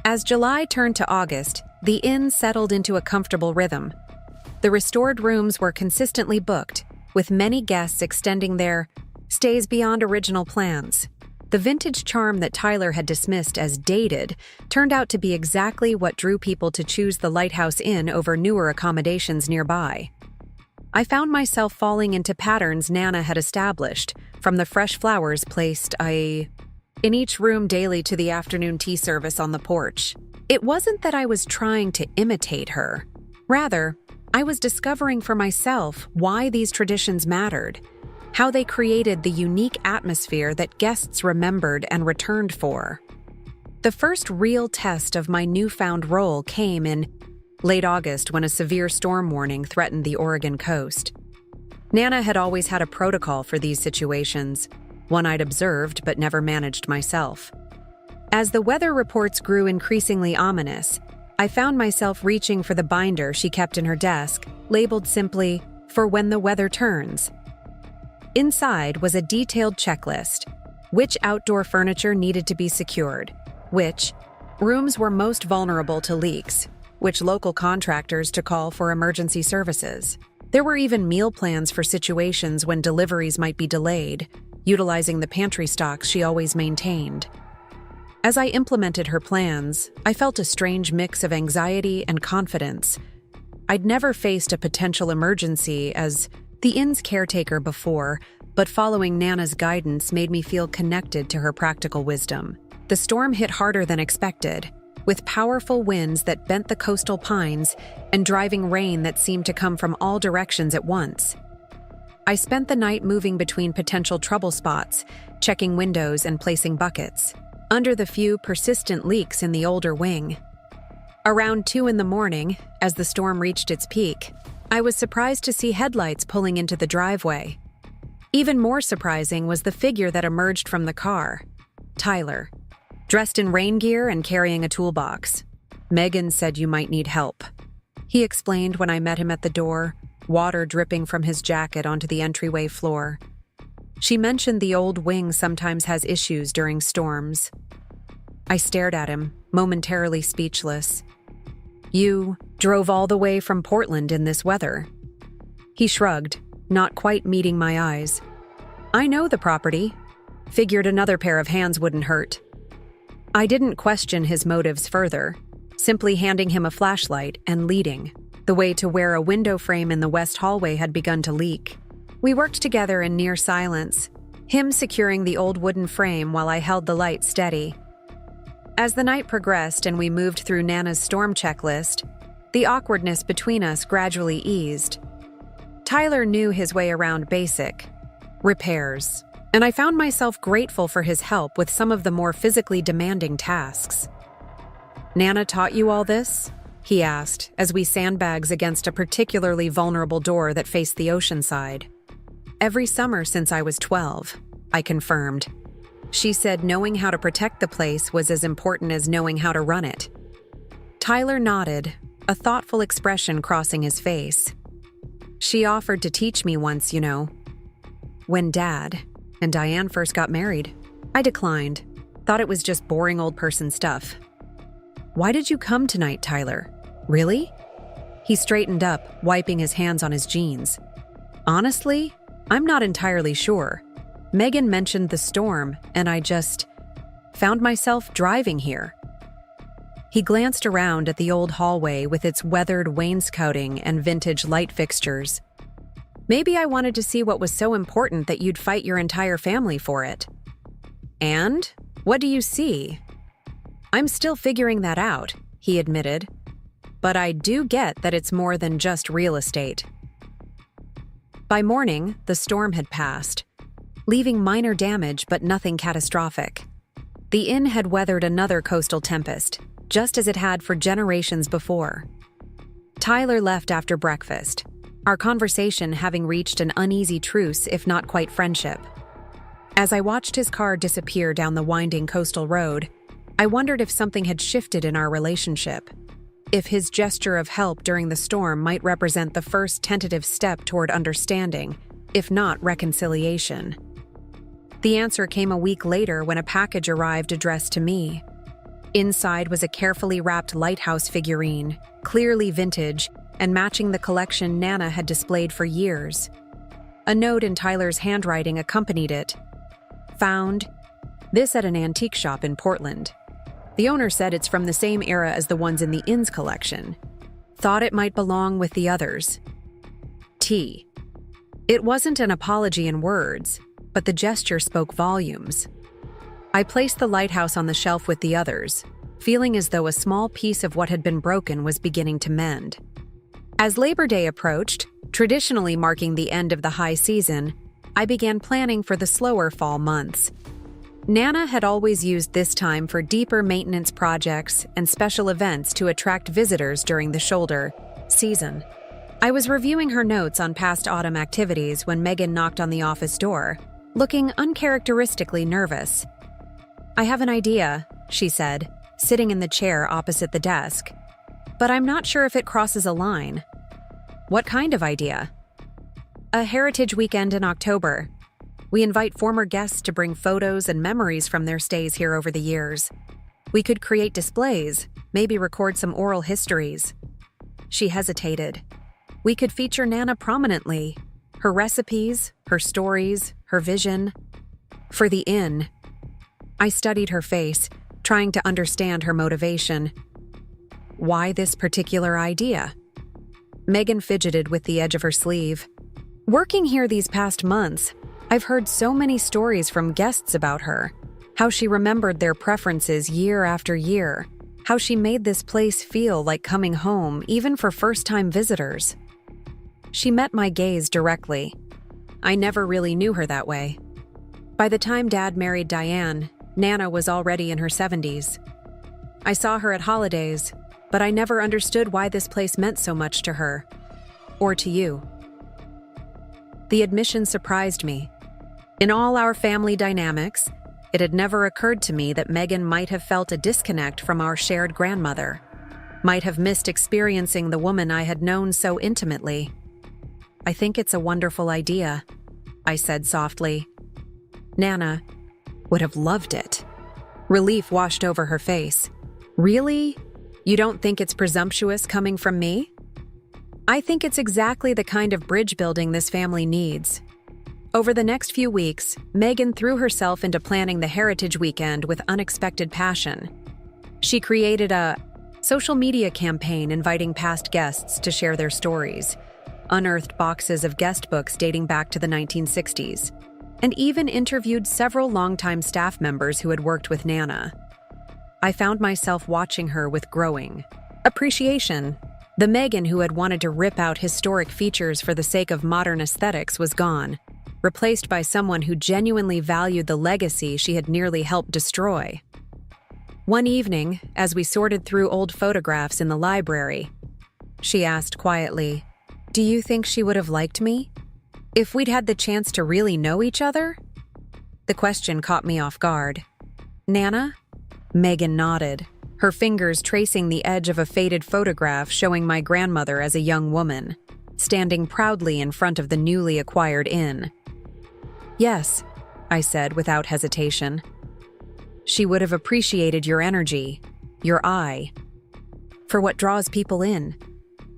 As July turned to August, the inn settled into a comfortable rhythm. The restored rooms were consistently booked, with many guests extending their stays beyond original plans. The vintage charm that Tyler had dismissed as dated turned out to be exactly what drew people to choose the Lighthouse Inn over newer accommodations nearby. I found myself falling into patterns Nana had established, from the fresh flowers placed in each room daily to the afternoon tea service on the porch. It wasn't that I was trying to imitate her. Rather, I was discovering for myself why these traditions mattered, how they created the unique atmosphere that guests remembered and returned for. The first real test of my newfound role came in late August when a severe storm warning threatened the Oregon coast. Nana had always had a protocol for these situations, one I'd observed but never managed myself. As the weather reports grew increasingly ominous, I found myself reaching for the binder she kept in her desk, labeled simply, "For when the weather turns." Inside was a detailed checklist: which outdoor furniture needed to be secured, which rooms were most vulnerable to leaks, which local contractors to call for emergency services. There were even meal plans for situations when deliveries might be delayed, utilizing the pantry stocks she always maintained. As I implemented her plans, I felt a strange mix of anxiety and confidence. I'd never faced a potential emergency as the inn's caretaker before, but following Nana's guidance made me feel connected to her practical wisdom. The storm hit harder than expected, with powerful winds that bent the coastal pines and driving rain that seemed to come from all directions at once. I spent the night moving between potential trouble spots, checking windows and placing buckets, under the few persistent leaks in the older wing. Around 2 a.m, as the storm reached its peak, I was surprised to see headlights pulling into the driveway. Even more surprising was the figure that emerged from the car: Tyler, dressed in rain gear and carrying a toolbox. "Megan said you might need help," he explained when I met him at the door, water dripping from his jacket onto the entryway floor. She mentioned the old wing sometimes has issues during storms. I stared at him, momentarily speechless. "You drove all the way from Portland in this weather?" He shrugged, not quite meeting my eyes. "I know the property. Figured another pair of hands wouldn't hurt." I didn't question his motives further, simply handing him a flashlight and leading the way to where a window frame in the west hallway had begun to leak. We worked together in near silence, him securing the old wooden frame while I held the light steady. As the night progressed and we moved through Nana's storm checklist, the awkwardness between us gradually eased. Tyler knew his way around basic repairs, and I found myself grateful for his help with some of the more physically demanding tasks. "Nana taught you all this?" he asked as we sandbags against a particularly vulnerable door that faced the ocean side. "Every summer since I was 12, I confirmed. She said knowing how to protect the place was as important as knowing how to run it." Tyler nodded, a thoughtful expression crossing his face. "She offered to teach me once, when Dad and Diane first got married. I declined, thought it was just boring old person stuff." "Why did you come tonight, Tyler? Really?" He straightened up, wiping his hands on his jeans. "Honestly, I'm not entirely sure. Megan mentioned the storm, and I just found myself driving here." He glanced around at the old hallway with its weathered wainscoting and vintage light fixtures. "Maybe I wanted to see what was so important that you'd fight your entire family for it." "And? What do you see?" "I'm still figuring that out," he admitted. "But I do get that it's more than just real estate." By morning, the storm had passed, leaving minor damage but nothing catastrophic. The inn had weathered another coastal tempest, just as it had for generations before. Tyler left after breakfast, our conversation having reached an uneasy truce if not quite friendship. As I watched his car disappear down the winding coastal road, I wondered if something had shifted in our relationship. If his gesture of help during the storm might represent the first tentative step toward understanding, if not reconciliation. The answer came a week later when a package arrived addressed to me. Inside was a carefully wrapped lighthouse figurine, clearly vintage and matching the collection Nana had displayed for years. A note in Tyler's handwriting accompanied it. Found this at an antique shop in Portland. The owner said it's from the same era as the ones in the inn's collection. Thought it might belong with the others. T. It wasn't an apology in words, but the gesture spoke volumes. I placed the lighthouse on the shelf with the others, feeling as though a small piece of what had been broken was beginning to mend. As Labor Day approached, traditionally marking the end of the high season, I began planning for the slower fall months. Nana had always used this time for deeper maintenance projects and special events to attract visitors during the shoulder season. I was reviewing her notes on past autumn activities when Megan knocked on the office door, looking uncharacteristically nervous. "I have an idea," she said, sitting in the chair opposite the desk. "But I'm not sure if it crosses a line." "What kind of idea?" "A heritage weekend in October. We invite former guests to bring photos and memories from their stays here over the years. We could create displays, maybe record some oral histories." She hesitated. "We could feature Nana prominently. Her recipes, her stories, her vision. For the inn." I studied her face, trying to understand her motivation. "Why this particular idea?" Megan fidgeted with the edge of her sleeve. "Working here these past months, I've heard so many stories from guests about her, how she remembered their preferences year after year, how she made this place feel like coming home even for first-time visitors." She met my gaze directly. I never really knew her that way. By the time Dad married Diane, Nana was already in her 70s. I saw her at holidays, but I never understood why this place meant so much to her. Or to you. The admission surprised me. In all our family dynamics, it had never occurred to me that Megan might have felt a disconnect from our shared grandmother, might have missed experiencing the woman I had known so intimately. "I think it's a wonderful idea," I said softly. Nana would have loved it. Relief washed over her face. "Really? You don't think it's presumptuous coming from me?" "I think it's exactly the kind of bridge building this family needs." Over the next few weeks, Megan threw herself into planning the Heritage Weekend with unexpected passion. She created a social media campaign inviting past guests to share their stories, unearthed boxes of guest books dating back to the 1960s, and even interviewed several longtime staff members who had worked with Nana. I found myself watching her with growing appreciation. The Megan who had wanted to rip out historic features for the sake of modern aesthetics was gone, replaced by someone who genuinely valued the legacy she had nearly helped destroy. One evening, as we sorted through old photographs in the library, she asked quietly, "Do you think she would have liked me? If we'd had the chance to really know each other?" The question caught me off guard. "Nana?" Megan nodded, her fingers tracing the edge of a faded photograph showing my grandmother as a young woman, standing proudly in front of the newly acquired inn. "Yes," I said without hesitation. "She would have appreciated your energy, your eye, for what draws people in.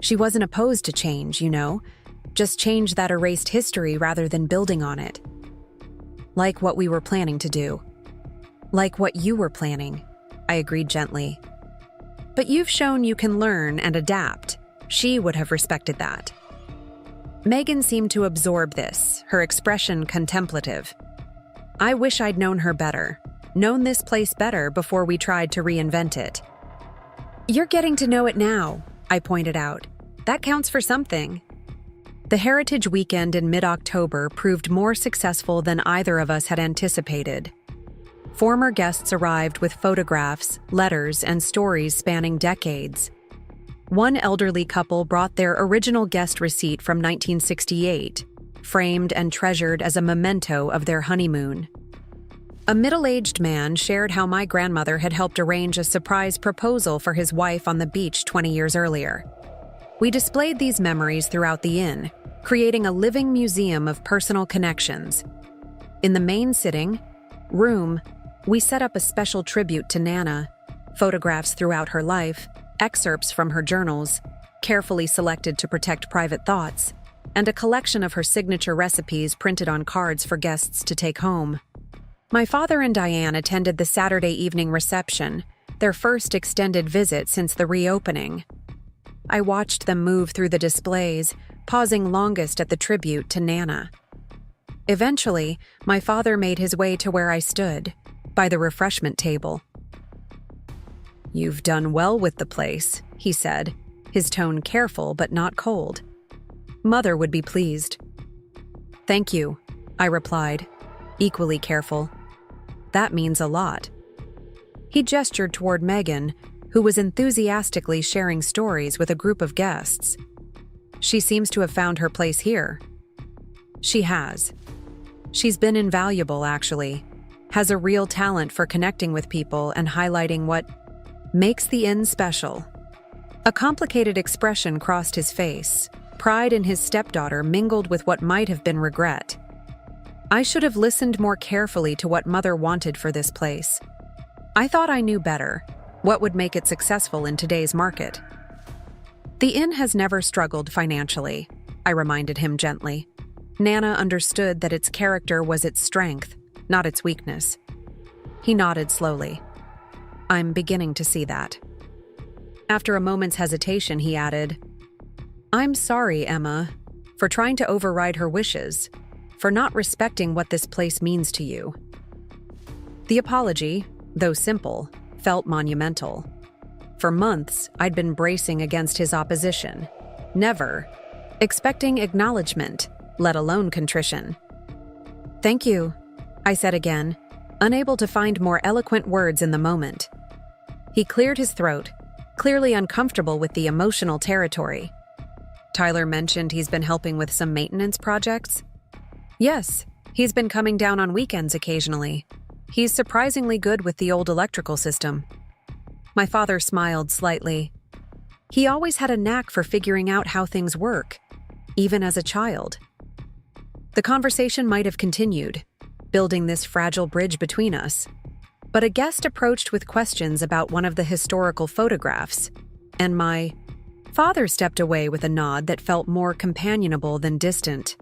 She wasn't opposed to change, you know, just change that erased history rather than building on it. Like what we were planning to do. Like what you were planning," I agreed gently. "But you've shown you can learn and adapt. She would have respected that." Megan seemed to absorb this, her expression contemplative. "I wish I'd known her better, known this place better before we tried to reinvent it." "You're getting to know it now," I pointed out. "That counts for something." The Heritage Weekend in mid-October proved more successful than either of us had anticipated. Former guests arrived with photographs, letters, and stories spanning decades. One elderly couple brought their original guest receipt from 1968, framed and treasured as a memento of their honeymoon. A middle-aged man shared how my grandmother had helped arrange a surprise proposal for his wife on the beach 20 years earlier. We displayed these memories throughout the inn, creating a living museum of personal connections. In the main sitting room, we set up a special tribute to Nana, photographs throughout her life, excerpts from her journals, carefully selected to protect private thoughts, and a collection of her signature recipes printed on cards for guests to take home. My father and Diane attended the Saturday evening reception, their first extended visit since the reopening. I watched them move through the displays, pausing longest at the tribute to Nana. Eventually, my father made his way to where I stood, by the refreshment table. "You've done well with the place," he said, his tone careful but not cold. "Mother would be pleased." "Thank you," I replied, equally careful. "That means a lot." He gestured toward Megan, who was enthusiastically sharing stories with a group of guests. "She seems to have found her place here." "She has. She's been invaluable, actually. Has a real talent for connecting with people and highlighting what makes the inn special." A complicated expression crossed his face. Pride in his stepdaughter mingled with what might have been regret. I should have listened more carefully to what Mother wanted for this place. I thought I knew better, what would make it successful in today's market. "The inn has never struggled financially," I reminded him gently. "Nana understood that its character was its strength, not its weakness." He nodded slowly. "I'm beginning to see that." After a moment's hesitation, he added, "I'm sorry, Emma, for trying to override her wishes, for not respecting what this place means to you." The apology, though simple, felt monumental. For months, I'd been bracing against his opposition, never expecting acknowledgement, let alone contrition. "Thank you," I said again, unable to find more eloquent words in the moment. He cleared his throat, clearly uncomfortable with the emotional territory. "Tyler mentioned he's been helping with some maintenance projects?" "Yes, he's been coming down on weekends occasionally. He's surprisingly good with the old electrical system." My father smiled slightly. He always had a knack for figuring out how things work, even as a child. The conversation might have continued, building this fragile bridge between us, but a guest approached with questions about one of the historical photographs, and my father stepped away with a nod that felt more companionable than distant.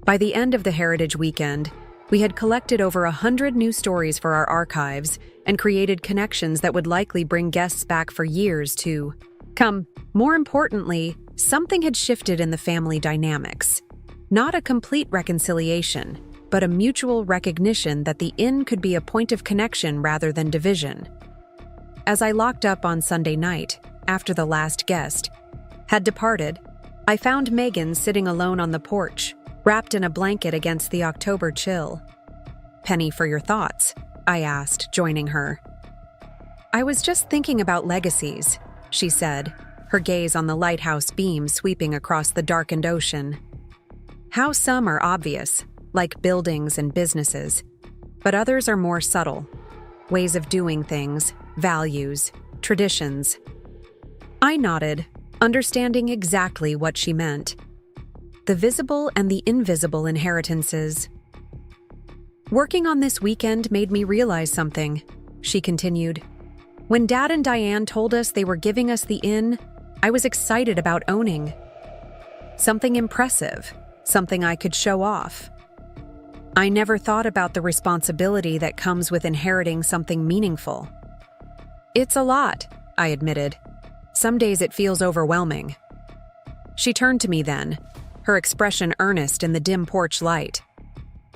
By the end of the Heritage Weekend, we had collected over 100 new stories for our archives and created connections that would likely bring guests back for years to come. More importantly, something had shifted in the family dynamics. Not a complete reconciliation, but a mutual recognition that the inn could be a point of connection rather than division. As I locked up on Sunday night, after the last guest had departed, I found Megan sitting alone on the porch, wrapped in a blanket against the October chill. "Penny for your thoughts?" I asked, joining her. "I was just thinking about legacies," she said, her gaze on the lighthouse beam sweeping across the darkened ocean. "How some are obvious, like buildings and businesses, but others are more subtle. Ways of doing things, values, traditions." I nodded, understanding exactly what she meant. The visible and the invisible inheritances. "Working on this weekend made me realize something," she continued. "When Dad and Diane told us they were giving us the inn, I was excited about owning something impressive, something I could show off. I never thought about the responsibility that comes with inheriting something meaningful." "It's a lot," I admitted. "Some days it feels overwhelming." She turned to me then, her expression earnest in the dim porch light.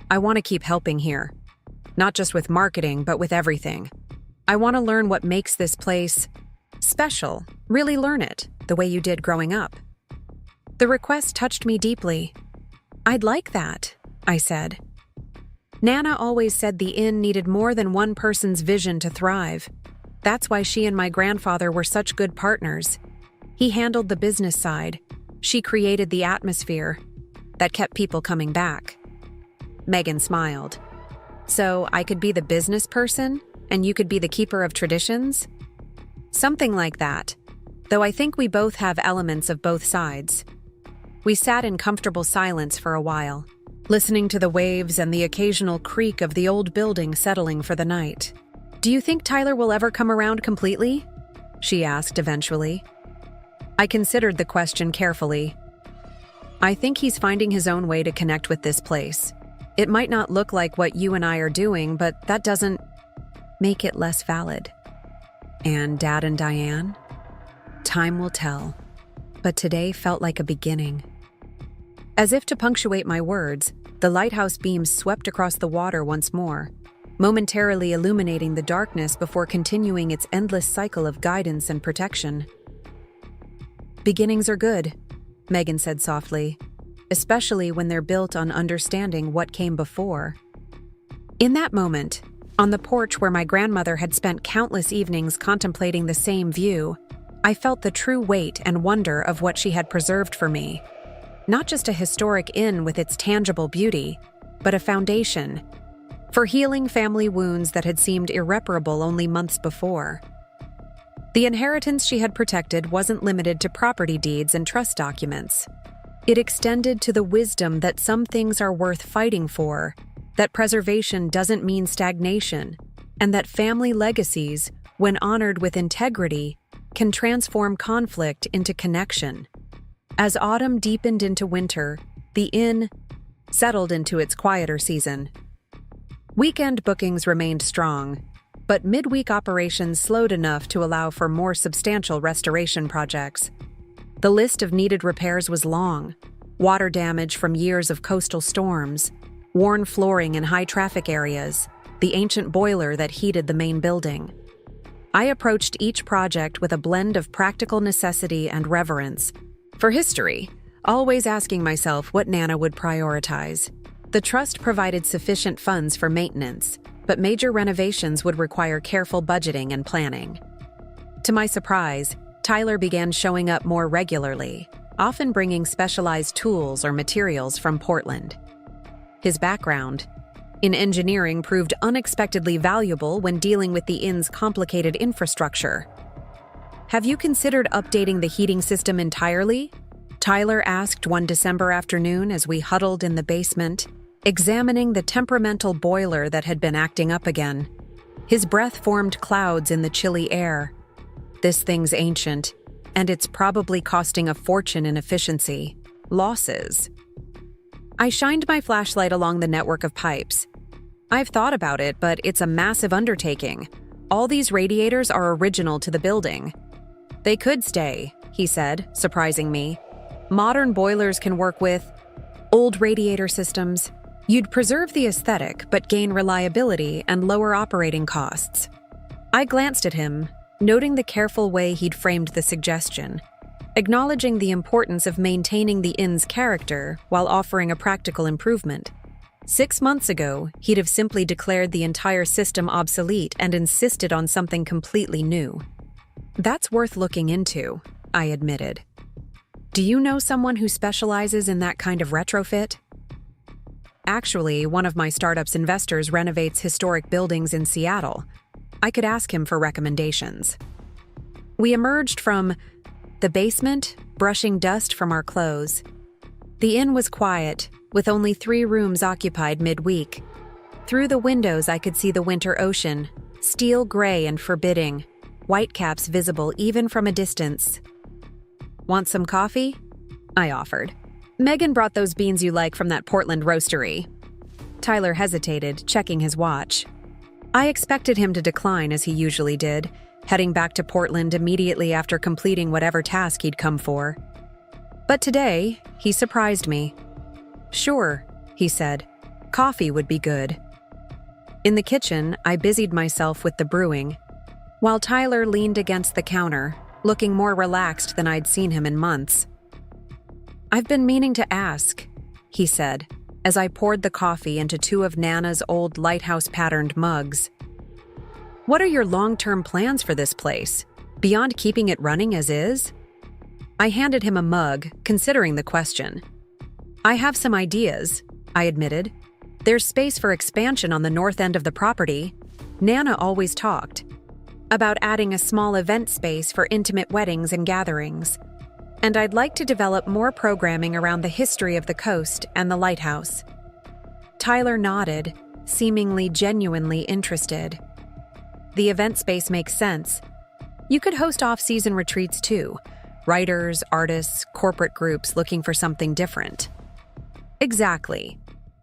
"I want to keep helping here. Not just with marketing, but with everything. I want to learn what makes this place special, really learn it, the way you did growing up." The request touched me deeply. "I'd like that," I said. Nana always said the inn needed more than one person's vision to thrive. That's why she and my grandfather were such good partners. He handled the business side. She created the atmosphere that kept people coming back. Megan smiled. "So I could be the business person, and you could be the keeper of traditions?" "Something like that, though I think we both have elements of both sides." We sat in comfortable silence for a while, listening to the waves and the occasional creak of the old building settling for the night. "Do you think Tyler will ever come around completely?" she asked eventually. I considered the question carefully. "I think he's finding his own way to connect with this place. It might not look like what you and I are doing, but that doesn't make it less valid." "And Dad and Diane?" "Time will tell. But today felt like a beginning." As if to punctuate my words, the lighthouse beams swept across the water once more, momentarily illuminating the darkness before continuing its endless cycle of guidance and protection. "Beginnings are good," Megan said softly, "especially when they're built on understanding what came before." In that moment, on the porch where my grandmother had spent countless evenings contemplating the same view, I felt the true weight and wonder of what she had preserved for me. Not just a historic inn with its tangible beauty, but a foundation for healing family wounds that had seemed irreparable only months before. The inheritance she had protected wasn't limited to property deeds and trust documents. It extended to the wisdom that some things are worth fighting for, that preservation doesn't mean stagnation, and that family legacies, when honored with integrity, can transform conflict into connection. As autumn deepened into winter, the inn settled into its quieter season. Weekend bookings remained strong, but midweek operations slowed enough to allow for more substantial restoration projects. The list of needed repairs was long: water damage from years of coastal storms, worn flooring in high-traffic areas, the ancient boiler that heated the main building. I approached each project with a blend of practical necessity and reverence for history, always asking myself what Nana would prioritize. The trust provided sufficient funds for maintenance, but major renovations would require careful budgeting and planning. To my surprise, Tyler began showing up more regularly, often bringing specialized tools or materials from Portland. His background in engineering proved unexpectedly valuable when dealing with the inn's complicated infrastructure. "Have you considered updating the heating system entirely?" Tyler asked one December afternoon as we huddled in the basement, examining the temperamental boiler that had been acting up again. His breath formed clouds in the chilly air. "This thing's ancient, and it's probably costing a fortune in efficiency. Losses." I shined my flashlight along the network of pipes. "I've thought about it, but it's a massive undertaking. All these radiators are original to the building." "They could stay," he said, surprising me. "Modern boilers can work with old radiator systems. You'd preserve the aesthetic, but gain reliability and lower operating costs." I glanced at him, noting the careful way he'd framed the suggestion, acknowledging the importance of maintaining the inn's character while offering a practical improvement. 6 months ago, he'd have simply declared the entire system obsolete and insisted on something completely new. "That's worth looking into," I admitted. "Do you know someone who specializes in that kind of retrofit?" "Actually, one of my startup's investors renovates historic buildings in Seattle. I could ask him for recommendations." We emerged from the basement, brushing dust from our clothes. The inn was quiet, with only 3 rooms occupied midweek. Through the windows I could see the winter ocean, steel gray and forbidding, whitecaps visible even from a distance. "Want some coffee?" I offered. "Megan brought those beans you like from that Portland roastery." Tyler hesitated, checking his watch. I expected him to decline as he usually did, heading back to Portland immediately after completing whatever task he'd come for. But today, he surprised me. "Sure," he said. "Coffee would be good." In the kitchen, I busied myself with the brewing, while Tyler leaned against the counter, looking more relaxed than I'd seen him in months. "I've been meaning to ask," he said, as I poured the coffee into two of Nana's old lighthouse-patterned mugs. "What are your long-term plans for this place, beyond keeping it running as is?" I handed him a mug, considering the question. "I have some ideas," I admitted. "There's space for expansion on the north end of the property. Nana always talked about adding a small event space for intimate weddings and gatherings. And I'd like to develop more programming around the history of the coast and the lighthouse." Tyler nodded, seemingly genuinely interested. "The event space makes sense. You could host off-season retreats too. Writers, artists, corporate groups looking for something different." "Exactly."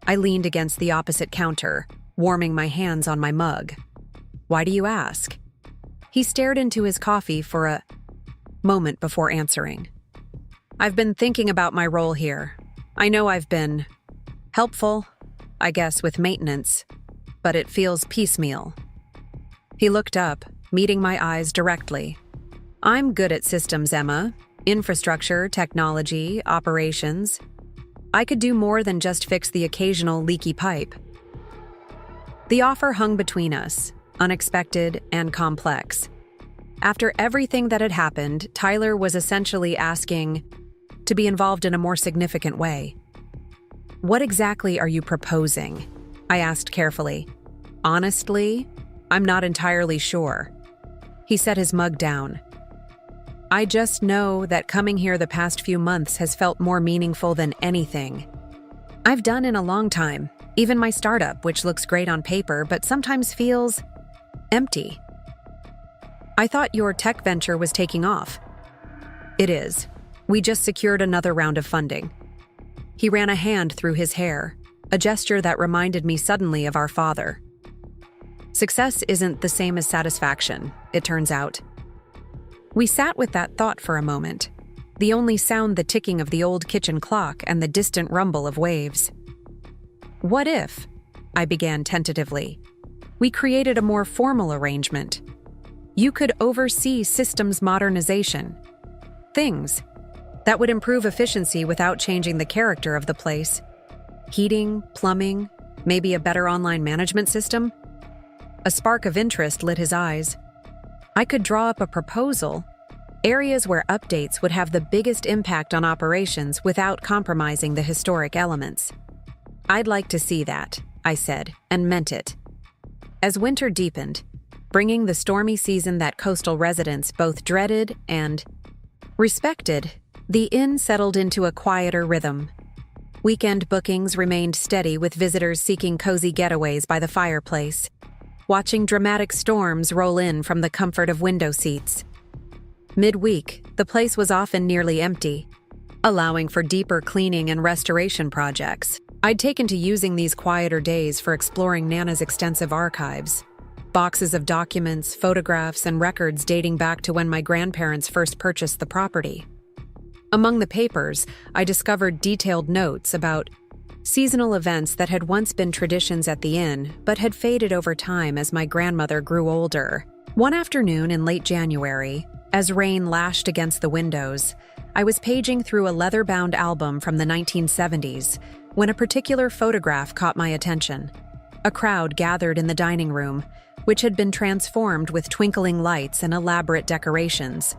I leaned against the opposite counter, warming my hands on my mug. "Why do you ask?" He stared into his coffee for a moment before answering. "I've been thinking about my role here. I know I've been helpful, I guess, with maintenance, but it feels piecemeal." He looked up, meeting my eyes directly. "I'm good at systems, Emma. Infrastructure, technology, operations. I could do more than just fix the occasional leaky pipe." The offer hung between us, unexpected and complex. After everything that had happened, Tyler was essentially asking to be involved in a more significant way. "What exactly are you proposing?" I asked carefully. "Honestly, I'm not entirely sure." He set his mug down. "I just know that coming here the past few months has felt more meaningful than anything I've done in a long time. Even my startup, which looks great on paper, but sometimes feels empty." "I thought your tech venture was taking off." "It is. We just secured another round of funding." He ran a hand through his hair, a gesture that reminded me suddenly of our father. Success isn't the same as satisfaction, it turns out. We sat with that thought for a moment, the only sound the ticking of the old kitchen clock and the distant rumble of waves. "What if," I began tentatively, "we created a more formal arrangement? You could oversee systems modernization. Things that would improve efficiency without changing the character of the place. Heating, plumbing, maybe a better online management system." A spark of interest lit his eyes. "I could draw up a proposal, areas where updates would have the biggest impact on operations without compromising the historic elements." "I'd like to see that," I said, and meant it. As winter deepened, bringing the stormy season that coastal residents both dreaded and respected, the inn settled into a quieter rhythm. Weekend bookings remained steady, with visitors seeking cozy getaways by the fireplace, watching dramatic storms roll in from the comfort of window seats. Midweek, the place was often nearly empty, allowing for deeper cleaning and restoration projects. I'd taken to using these quieter days for exploring Nana's extensive archives. Boxes of documents, photographs, and records dating back to when my grandparents first purchased the property. Among the papers, I discovered detailed notes about seasonal events that had once been traditions at the inn, but had faded over time as my grandmother grew older. One afternoon in late January, as rain lashed against the windows, I was paging through a leather-bound album from the 1970s when a particular photograph caught my attention. A crowd gathered in the dining room, which had been transformed with twinkling lights and elaborate decorations.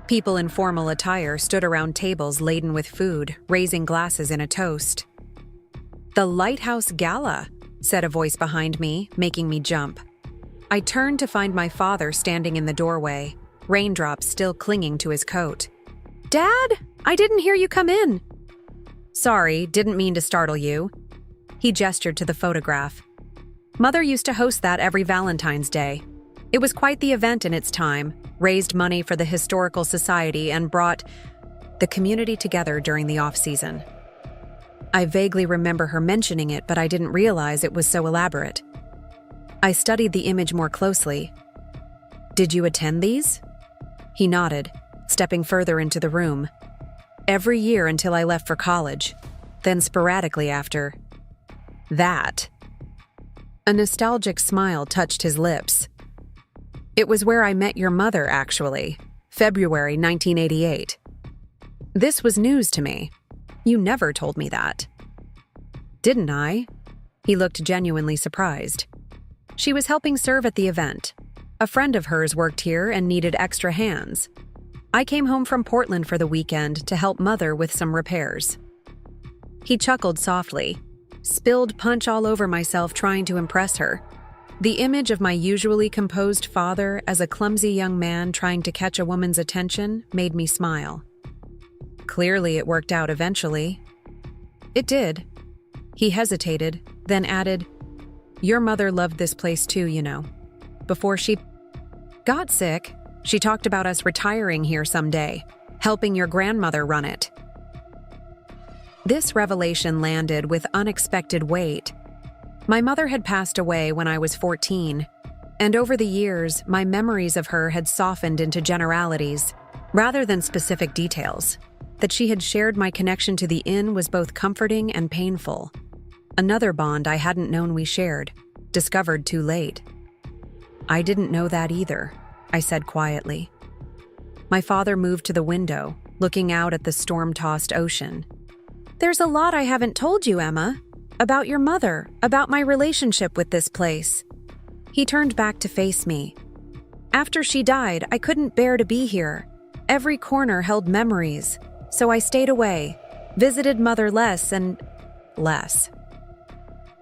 People in formal attire stood around tables laden with food, raising glasses in a toast. "The Lighthouse Gala," said a voice behind me, making me jump. I turned to find my father standing in the doorway, raindrops still clinging to his coat. "Dad, I didn't hear you come in." "Sorry, didn't mean to startle you." He gestured to the photograph. "Mother used to host that every Valentine's Day. It was quite the event in its time, raised money for the Historical Society, and brought the community together during the off-season." I vaguely remember her mentioning it, but I didn't realize it was so elaborate. I studied the image more closely. "Did you attend these?" He nodded, stepping further into the room. "Every year until I left for college, then sporadically after that." A nostalgic smile touched his lips. "It was where I met your mother, actually, February 1988. This was news to me. You never told me that." "Didn't I?" He looked genuinely surprised. "She was helping serve at the event. A friend of hers worked here and needed extra hands. I came home from Portland for the weekend to help Mother with some repairs." He chuckled softly. Spilled punch all over myself trying to impress her. The image of my usually composed father as a clumsy young man trying to catch a woman's attention made me smile. Clearly it worked out eventually. "It did." He hesitated, then added, "Your mother loved this place too, you know. Before she got sick, she talked about us retiring here someday, helping your grandmother run it." This revelation landed with unexpected weight. My mother had passed away when I was 14, and over the years, my memories of her had softened into generalities, rather than specific details. That she had shared my connection to the inn was both comforting and painful. Another bond I hadn't known we shared, discovered too late. "I didn't know that either," I said quietly. My father moved to the window, looking out at the storm-tossed ocean. "There's a lot I haven't told you, Emma. About your mother, about my relationship with this place." He turned back to face me. "After she died, I couldn't bear to be here. Every corner held memories, so I stayed away, visited Mother less and less."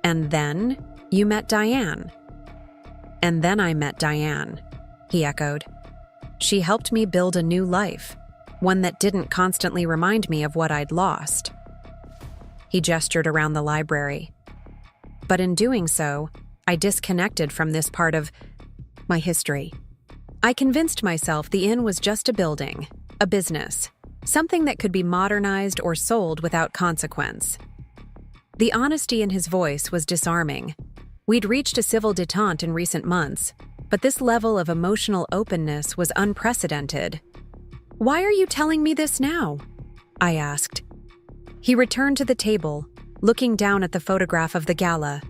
"And then you met Diane." "And then I met Diane," he echoed. "She helped me build a new life, one that didn't constantly remind me of what I'd lost." He gestured around the library. But in doing so, I disconnected from this part of my history. I convinced myself the inn was just a building, a business, something that could be modernized or sold without consequence. The honesty in his voice was disarming. We'd reached a civil detente in recent months, but this level of emotional openness was unprecedented. "Why are you telling me this now?" I asked. He returned to the table, looking down at the photograph of the gala.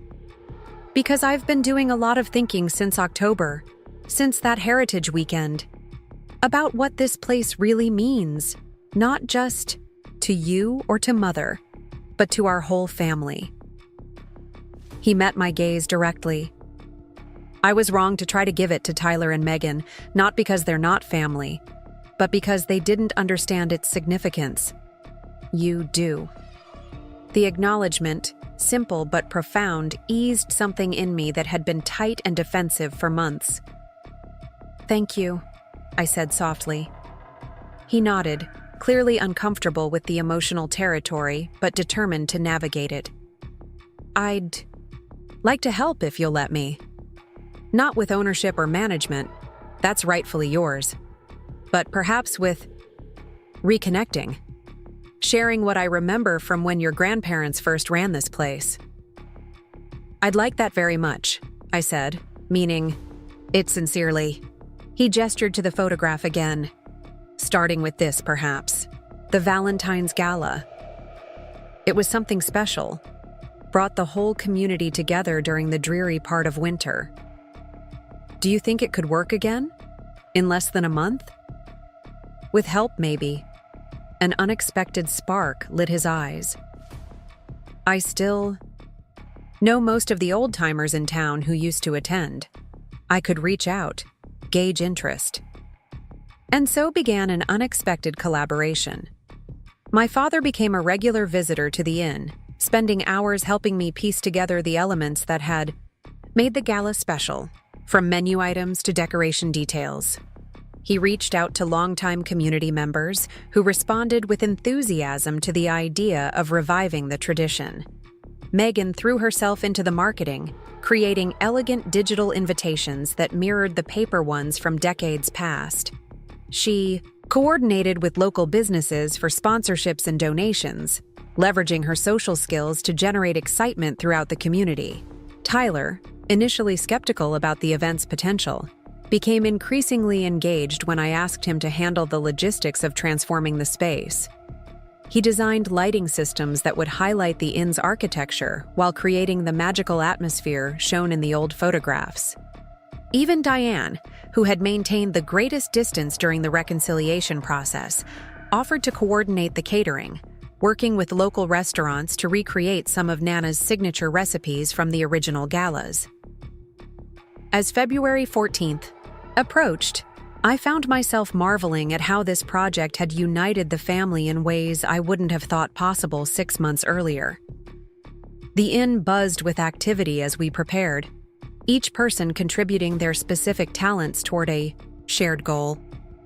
"Because I've been doing a lot of thinking since October, since that Heritage weekend, about what this place really means, not just to you or to Mother, but to our whole family." He met my gaze directly. "I was wrong to try to give it to Tyler and Megan, not because they're not family, but because they didn't understand its significance. You do." The acknowledgement, simple but profound, eased something in me that had been tight and defensive for months. "Thank you," I said softly. He nodded, clearly uncomfortable with the emotional territory, but determined to navigate it. "I'd like to help if you'll let me. Not with ownership or management, that's rightfully yours, but perhaps with reconnecting. Sharing what I remember from when your grandparents first ran this place." "I'd like that very much," I said, meaning it sincerely. He gestured to the photograph again. "Starting with this, perhaps. The Valentine's Gala. It was something special. Brought the whole community together during the dreary part of winter. Do you think it could work again? In less than a month?" "With help, maybe." An unexpected spark lit his eyes. "I still know most of the old-timers in town who used to attend. I could reach out, gauge interest." And so began an unexpected collaboration. My father became a regular visitor to the inn, spending hours helping me piece together the elements that had made the gala special, from menu items to decoration details. He reached out to longtime community members who responded with enthusiasm to the idea of reviving the tradition. Megan threw herself into the marketing, creating elegant digital invitations that mirrored the paper ones from decades past. She coordinated with local businesses for sponsorships and donations, leveraging her social skills to generate excitement throughout the community. Tyler, initially skeptical about the event's potential, became increasingly engaged when I asked him to handle the logistics of transforming the space. He designed lighting systems that would highlight the inn's architecture while creating the magical atmosphere shown in the old photographs. Even Diane, who had maintained the greatest distance during the reconciliation process, offered to coordinate the catering, working with local restaurants to recreate some of Nana's signature recipes from the original galas. As February 14th approached, I found myself marveling at how this project had united the family in ways I wouldn't have thought possible 6 months earlier. The inn buzzed with activity as we prepared, each person contributing their specific talents toward a shared goal.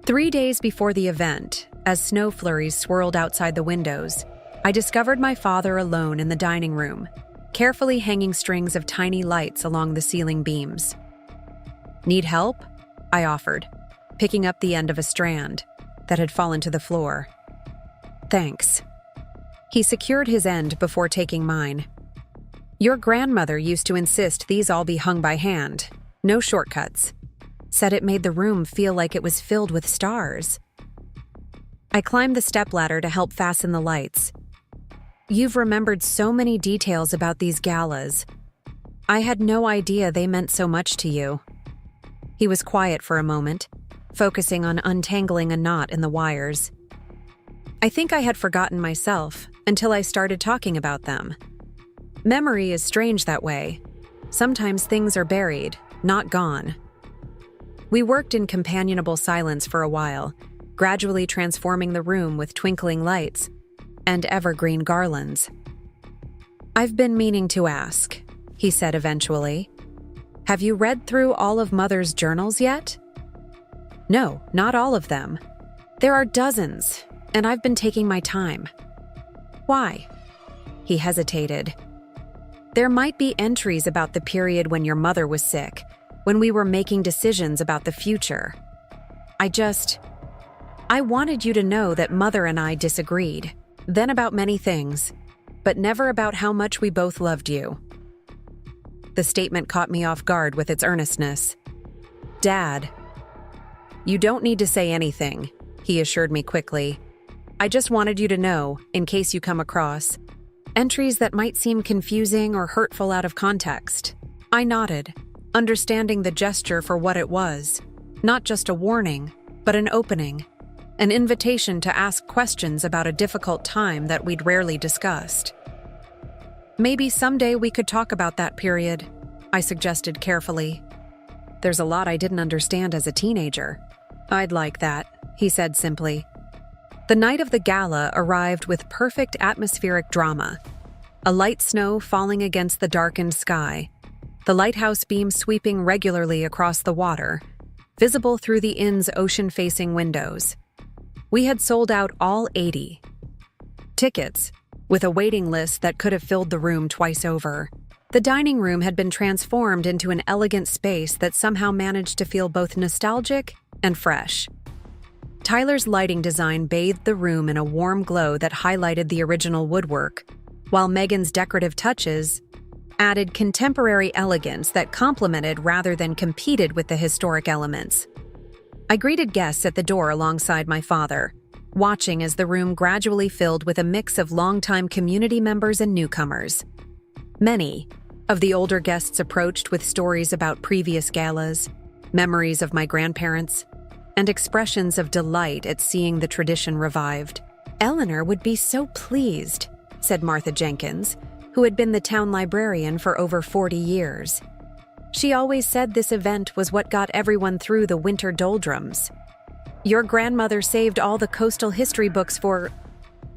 3 days before the event, as snow flurries swirled outside the windows, I discovered my father alone in the dining room, carefully hanging strings of tiny lights along the ceiling beams. "Need help?" I offered, picking up the end of a strand that had fallen to the floor. "Thanks." He secured his end before taking mine. "Your grandmother used to insist these all be hung by hand, no shortcuts. Said it made the room feel like it was filled with stars." I climbed the stepladder to help fasten the lights. "You've remembered so many details about these galas. I had no idea they meant so much to you." He was quiet for a moment, focusing on untangling a knot in the wires. I think I had forgotten myself until I started talking about them. Memory is strange that way. Sometimes things are buried, not gone. We worked in companionable silence for a while, gradually transforming the room with twinkling lights and evergreen garlands. "I've been meaning to ask," he said eventually. "Have you read through all of Mother's journals yet?" "No, not all of them. There are dozens, and I've been taking my time." "Why?" He hesitated. "There might be entries about the period when your mother was sick, when we were making decisions about the future. I wanted you to know that Mother and I disagreed, then about many things, but never about how much we both loved you." The statement caught me off guard with its earnestness. "Dad." "You don't need to say anything," he assured me quickly. "I just wanted you to know, in case you come across entries that might seem confusing or hurtful out of context." I nodded, understanding the gesture for what it was. Not just a warning, but an opening. An invitation to ask questions about a difficult time that we'd rarely discussed. "Maybe someday we could talk about that period," I suggested carefully. "There's a lot I didn't understand as a teenager." "I'd like that," he said simply. The night of the gala arrived with perfect atmospheric drama. A light snow falling against the darkened sky, the lighthouse beam sweeping regularly across the water, visible through the inn's ocean-facing windows. We had sold out all 80 tickets, with a waiting list that could have filled the room twice over. The dining room had been transformed into an elegant space that somehow managed to feel both nostalgic and fresh. Tyler's lighting design bathed the room in a warm glow that highlighted the original woodwork, while Megan's decorative touches added contemporary elegance that complemented rather than competed with the historic elements. I greeted guests at the door alongside my father, watching as the room gradually filled with a mix of longtime community members and newcomers. Many of the older guests approached with stories about previous galas, memories of my grandparents, and expressions of delight at seeing the tradition revived. "Eleanor would be so pleased," said Martha Jenkins, who had been the town librarian for over 40 years. "She always said this event was what got everyone through the winter doldrums. Your grandmother saved all the coastal history books for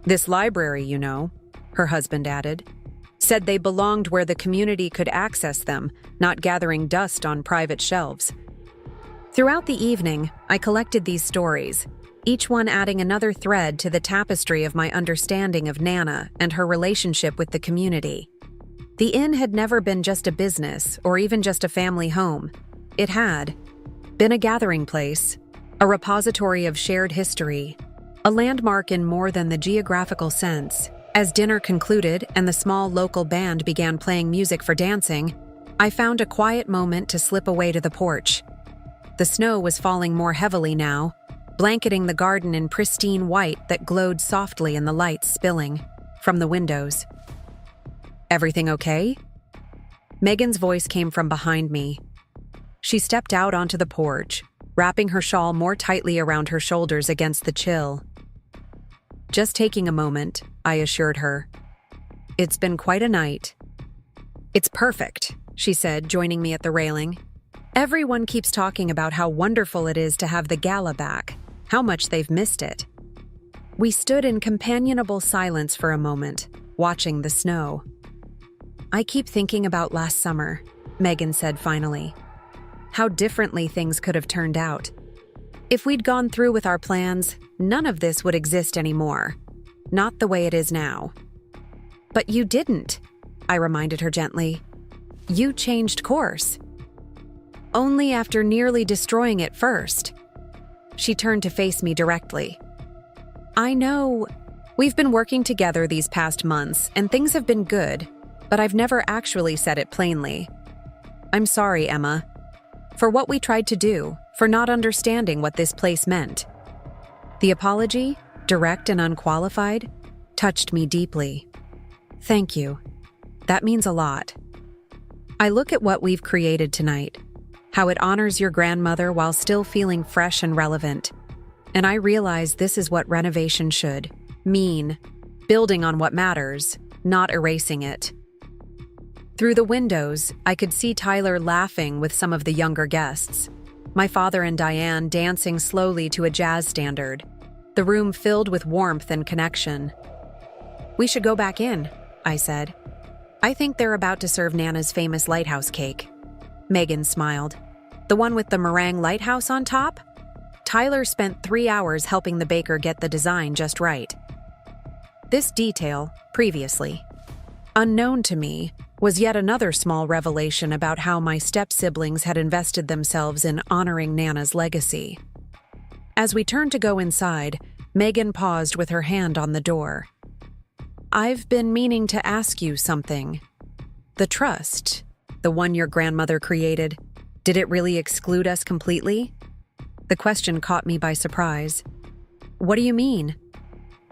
this library, you know," her husband added. "Said they belonged where the community could access them, not gathering dust on private shelves." Throughout the evening, I collected these stories, each one adding another thread to the tapestry of my understanding of Nana and her relationship with the community. The inn had never been just a business or even just a family home. It had been a gathering place, a repository of shared history, a landmark in more than the geographical sense. As dinner concluded and the small local band began playing music for dancing, I found a quiet moment to slip away to the porch. The snow was falling more heavily now, blanketing the garden in pristine white that glowed softly in the lights spilling from the windows. "Everything okay?" Megan's voice came from behind me. She stepped out onto the porch, wrapping her shawl more tightly around her shoulders against the chill. Just taking a moment, I assured her. It's been quite a night. It's perfect, she said, joining me at the railing. Everyone keeps talking about how wonderful it is to have the gala back, how much they've missed it. We stood in companionable silence for a moment, watching the snow. I keep thinking about last summer, Megan said finally. How differently things could have turned out. If we'd gone through with our plans, none of this would exist anymore. Not the way it is now. But you didn't, I reminded her gently. You changed course. Only after nearly destroying it first. She turned to face me directly. I know. We've been working together these past months, and things have been good, but I've never actually said it plainly. I'm sorry, Emma, for what we tried to do, for not understanding what this place meant. The apology, direct and unqualified, touched me deeply. Thank you. That means a lot. I look at what we've created tonight, how it honors your grandmother while still feeling fresh and relevant. And I realize this is what renovation should mean, building on what matters, not erasing it. Through the windows, I could see Tyler laughing with some of the younger guests, my father and Diane dancing slowly to a jazz standard, the room filled with warmth and connection. We should go back in, I said. I think they're about to serve Nana's famous lighthouse cake. Megan smiled. The one with the meringue lighthouse on top? Tyler spent 3 hours helping the baker get the design just right. This detail, previously unknown to me, was yet another small revelation about how my step-siblings had invested themselves in honoring Nana's legacy. As we turned to go inside, Megan paused with her hand on the door. I've been meaning to ask you something. The trust, the one your grandmother created, did it really exclude us completely? The question caught me by surprise. What do you mean?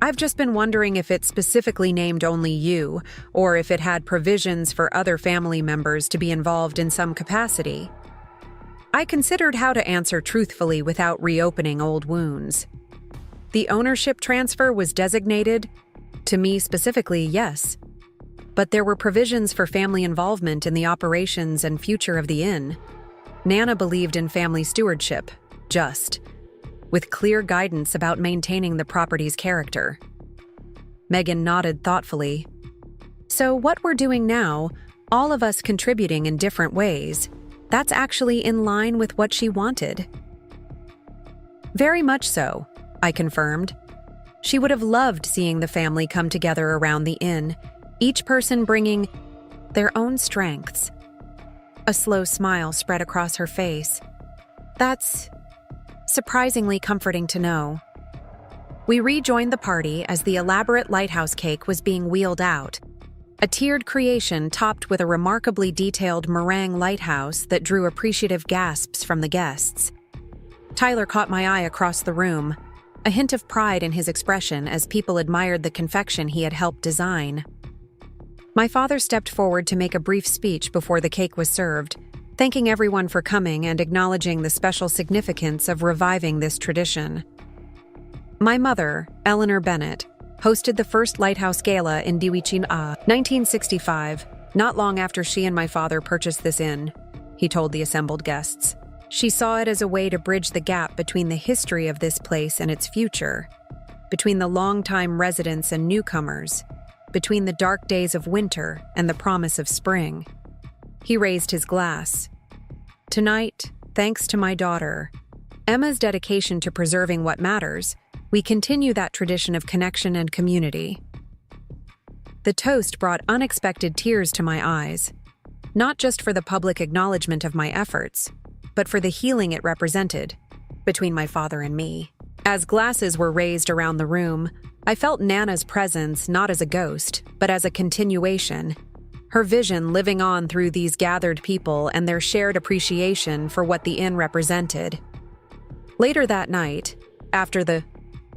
I've just been wondering if it specifically named only you, or if it had provisions for other family members to be involved in some capacity. I considered how to answer truthfully without reopening old wounds. The ownership transfer was designated, to me specifically, yes. But there were provisions for family involvement in the operations and future of the inn. Nana believed in family stewardship, with clear guidance about maintaining the property's character. Megan nodded thoughtfully. So what we're doing now, all of us contributing in different ways, that's actually in line with what she wanted. Very much so, I confirmed. She would have loved seeing the family come together around the inn, each person bringing their own strengths. A slow smile spread across her face. That's surprisingly comforting to know. We rejoined the party as the elaborate lighthouse cake was being wheeled out, a tiered creation topped with a remarkably detailed meringue lighthouse that drew appreciative gasps from the guests. Tyler caught my eye across the room, a hint of pride in his expression as people admired the confection he had helped design. My father stepped forward to make a brief speech before the cake was served, thanking everyone for coming and acknowledging the special significance of reviving this tradition. My mother, Eleanor Bennett, hosted the first Lighthouse Gala in Diwichin 1965, not long after she and my father purchased this inn, he told the assembled guests. She saw it as a way to bridge the gap between the history of this place and its future, between the longtime residents and newcomers, between the dark days of winter and the promise of spring. He raised his glass. Tonight, thanks to my daughter, Emma's dedication to preserving what matters, we continue that tradition of connection and community. The toast brought unexpected tears to my eyes, not just for the public acknowledgement of my efforts, but for the healing it represented between my father and me. As glasses were raised around the room, I felt Nana's presence not as a ghost, but as a continuation, her vision living on through these gathered people and their shared appreciation for what the inn represented. Later that night, after the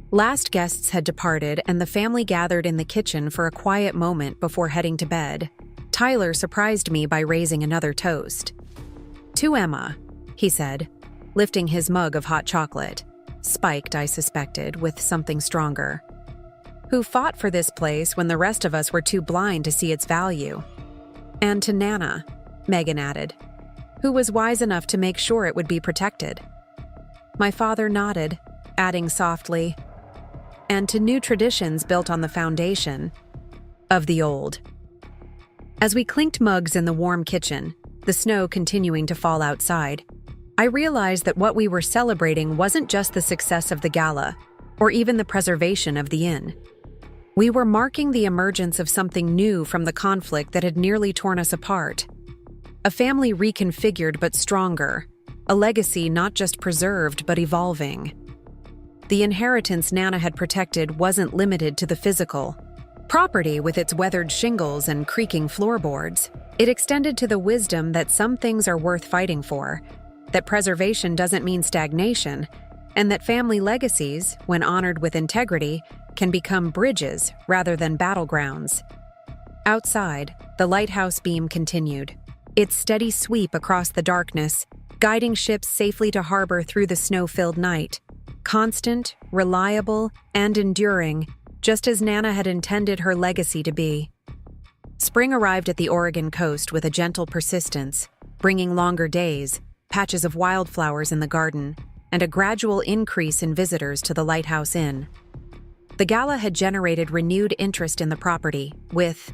last guests had departed and the family gathered in the kitchen for a quiet moment before heading to bed, Tyler surprised me by raising another toast. To Emma, he said, lifting his mug of hot chocolate, spiked, I suspected, with something stronger. who fought for this place when the rest of us were too blind to see its value. And to Nana, Megan added, who was wise enough to make sure it would be protected. My father nodded, adding softly, and to new traditions built on the foundation of the old. As we clinked mugs in the warm kitchen, the snow continuing to fall outside, I realized that what we were celebrating wasn't just the success of the gala, or even the preservation of the inn. We were marking the emergence of something new from the conflict that had nearly torn us apart. A family reconfigured but stronger, a legacy not just preserved but evolving. The inheritance Nana had protected wasn't limited to the physical property with its weathered shingles and creaking floorboards. It extended to the wisdom that some things are worth fighting for, that preservation doesn't mean stagnation, and that family legacies, when honored with integrity, can become bridges rather than battlegrounds. Outside, the lighthouse beam continued, its steady sweep across the darkness, guiding ships safely to harbor through the snow-filled night. Constant, reliable, and enduring, just as Nana had intended her legacy to be. Spring arrived at the Oregon coast with a gentle persistence, bringing longer days, patches of wildflowers in the garden, and a gradual increase in visitors to the Lighthouse Inn. The gala had generated renewed interest in the property, with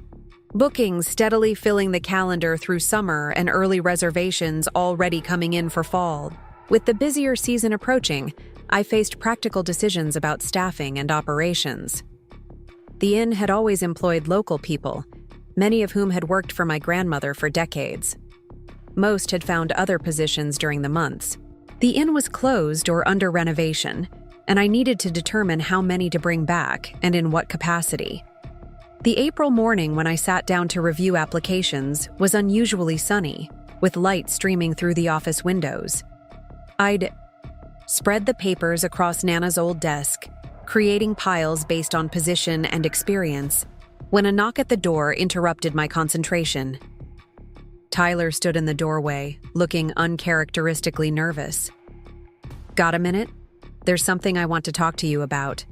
bookings steadily filling the calendar through summer and early reservations already coming in for fall. With the busier season approaching, I faced practical decisions about staffing and operations. The inn had always employed local people, many of whom had worked for my grandmother for decades. Most had found other positions during the months. The inn was closed or under renovation, and I needed to determine how many to bring back and in what capacity. The April morning when I sat down to review applications was unusually sunny, with light streaming through the office windows. I'd spread the papers across Nana's old desk, creating piles based on position and experience, when a knock at the door interrupted my concentration. Tyler stood in the doorway, looking uncharacteristically nervous. Got a minute? There's something I want to talk to you about.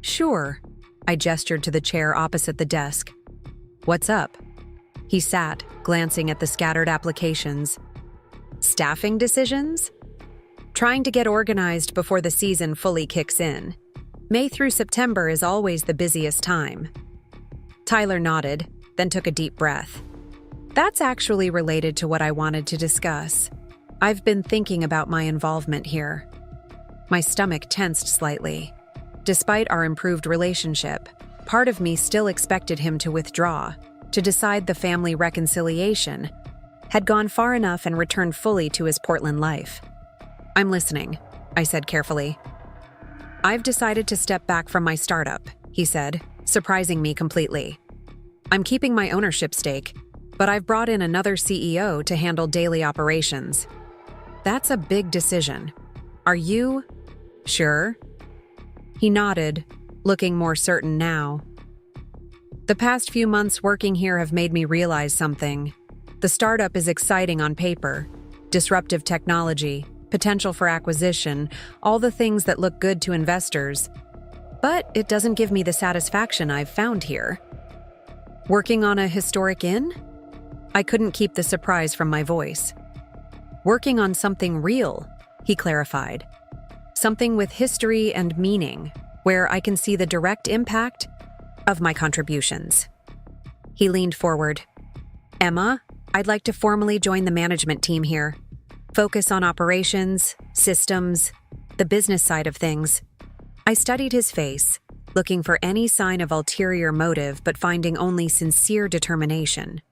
Sure. I gestured to the chair opposite the desk. What's up? He sat, glancing at the scattered applications. Staffing decisions? Trying to get organized before the season fully kicks in. May through September is always the busiest time. Tyler nodded, then took a deep breath. That's actually related to what I wanted to discuss. I've been thinking about my involvement here. My stomach tensed slightly. Despite our improved relationship, part of me still expected him to withdraw, to decide the family reconciliation had gone far enough and returned fully to his Portland life. I'm listening, I said carefully. I've decided to step back from my startup, he said, surprising me completely. I'm keeping my ownership stake, but I've brought in another CEO to handle daily operations. That's a big decision. Are you sure? He nodded, looking more certain now. The past few months working here have made me realize something. The startup is exciting on paper. Disruptive technology, potential for acquisition, all the things that look good to investors. But it doesn't give me the satisfaction I've found here. Working on a historic inn? I couldn't keep the surprise from my voice. Working on something real, he clarified. Something with history and meaning, where I can see the direct impact of my contributions. He leaned forward. Emma, I'd like to formally join the management team here. Focus on operations, systems, the business side of things. I studied his face, looking for any sign of ulterior motive but finding only sincere determination.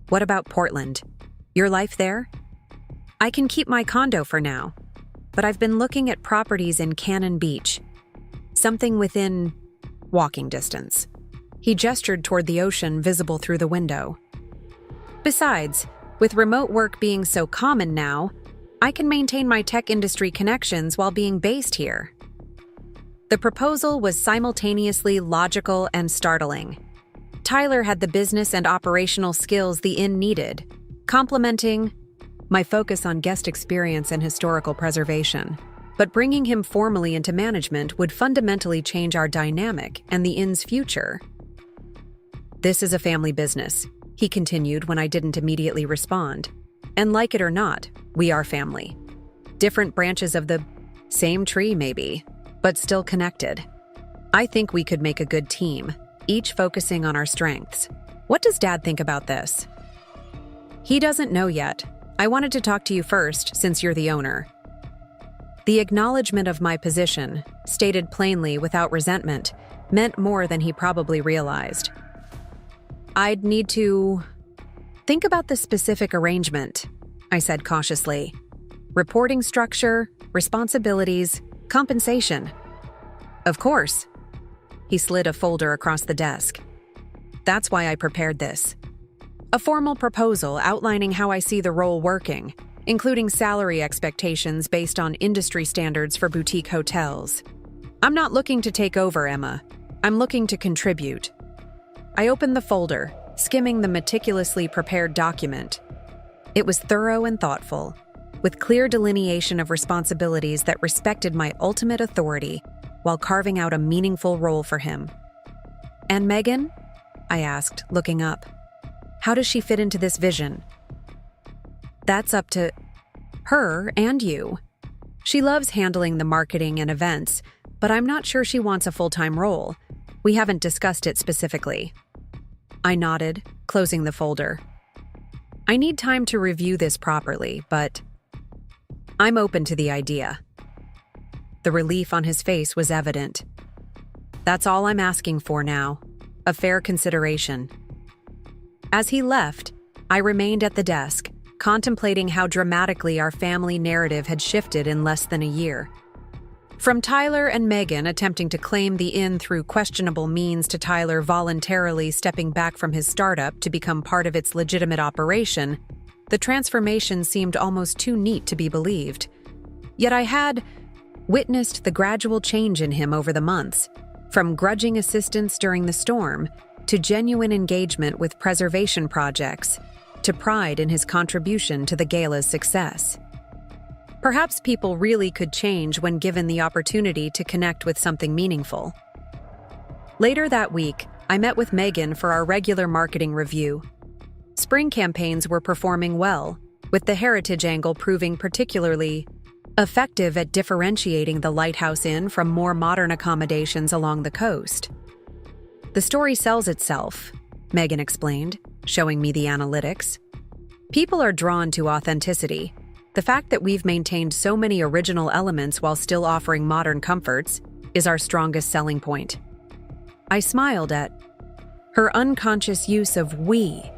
What about Portland? Your life there? I can keep my condo for now, but I've been looking at properties in Cannon Beach. Something within walking distance. He gestured toward the ocean visible through the window. Besides, with remote work being so common now, I can maintain my tech industry connections while being based here. The proposal was simultaneously logical and startling. Tyler had the business and operational skills the inn needed, complementing my focus on guest experience and historical preservation. but bringing him formally into management would fundamentally change our dynamic and the inn's future. "This is a family business," he continued when I didn't immediately respond. "And like it or not, we are family. Different branches of the same tree, maybe, but still connected. I think we could make a good team, each focusing on our strengths. What does Dad think about this?" "He doesn't know yet. I wanted to talk to you first, since you're the owner." The acknowledgement of my position, stated plainly without resentment, meant more than he probably realized. "I'd need to think about the specific arrangement," I said cautiously. "Reporting structure, responsibilities, compensation." "Of course." He slid a folder across the desk. "That's why I prepared this. A formal proposal outlining how I see the role working, including salary expectations based on industry standards for boutique hotels. I'm not looking to take over, Emma. I'm looking to contribute." I opened the folder, skimming the meticulously prepared document. It was thorough and thoughtful, with clear delineation of responsibilities that respected my ultimate authority while carving out a meaningful role for him. "And Megan?" I asked, looking up. "How does she fit into this vision?" "That's up to her and you. She loves handling the marketing and events, but I'm not sure she wants a full-time role. We haven't discussed it specifically." I nodded, closing the folder. "I need time to review this properly, but I'm open to the idea." The relief on his face was evident. "That's all I'm asking for now, a fair consideration." As he left, I remained at the desk, contemplating how dramatically our family narrative had shifted in less than a year. From Tyler and Megan attempting to claim the inn through questionable means to Tyler voluntarily stepping back from his startup to become part of its legitimate operation, the transformation seemed almost too neat to be believed. Yet I had witnessed the gradual change in him over the months, from grudging assistance during the storm to genuine engagement with preservation projects, to pride in his contribution to the gala's success. Perhaps people really could change when given the opportunity to connect with something meaningful. Later that week, I met with Megan for our regular marketing review. Spring campaigns were performing well, with the heritage angle proving particularly effective at differentiating the Lighthouse Inn from more modern accommodations along the coast. "The story sells itself," Megan explained, showing me the analytics. "People are drawn to authenticity. The fact that we've maintained so many original elements while still offering modern comforts is our strongest selling point." I smiled at her unconscious use of "we,"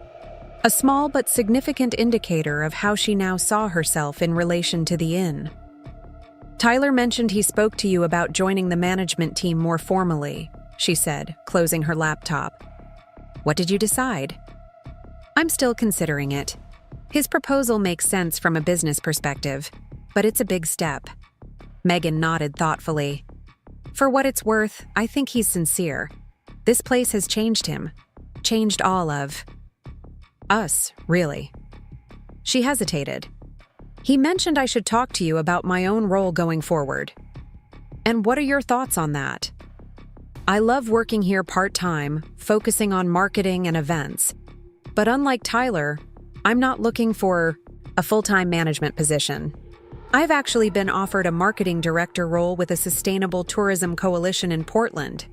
a small but significant indicator of how she now saw herself in relation to the inn. "Tyler mentioned he spoke to you about joining the management team more formally," she said, closing her laptop. "What did you decide?" "I'm still considering it. His proposal makes sense from a business perspective, but it's a big step." Megan nodded thoughtfully. "For what it's worth, I think he's sincere. This place has changed him. Changed all of us, really." She hesitated. "He mentioned I should talk to you about my own role going forward." "And what are your thoughts on that?" "I love working here part-time, focusing on marketing and events. But unlike Tyler, I'm not looking for a full-time management position. I've actually been offered a marketing director role with a sustainable tourism coalition in Portland."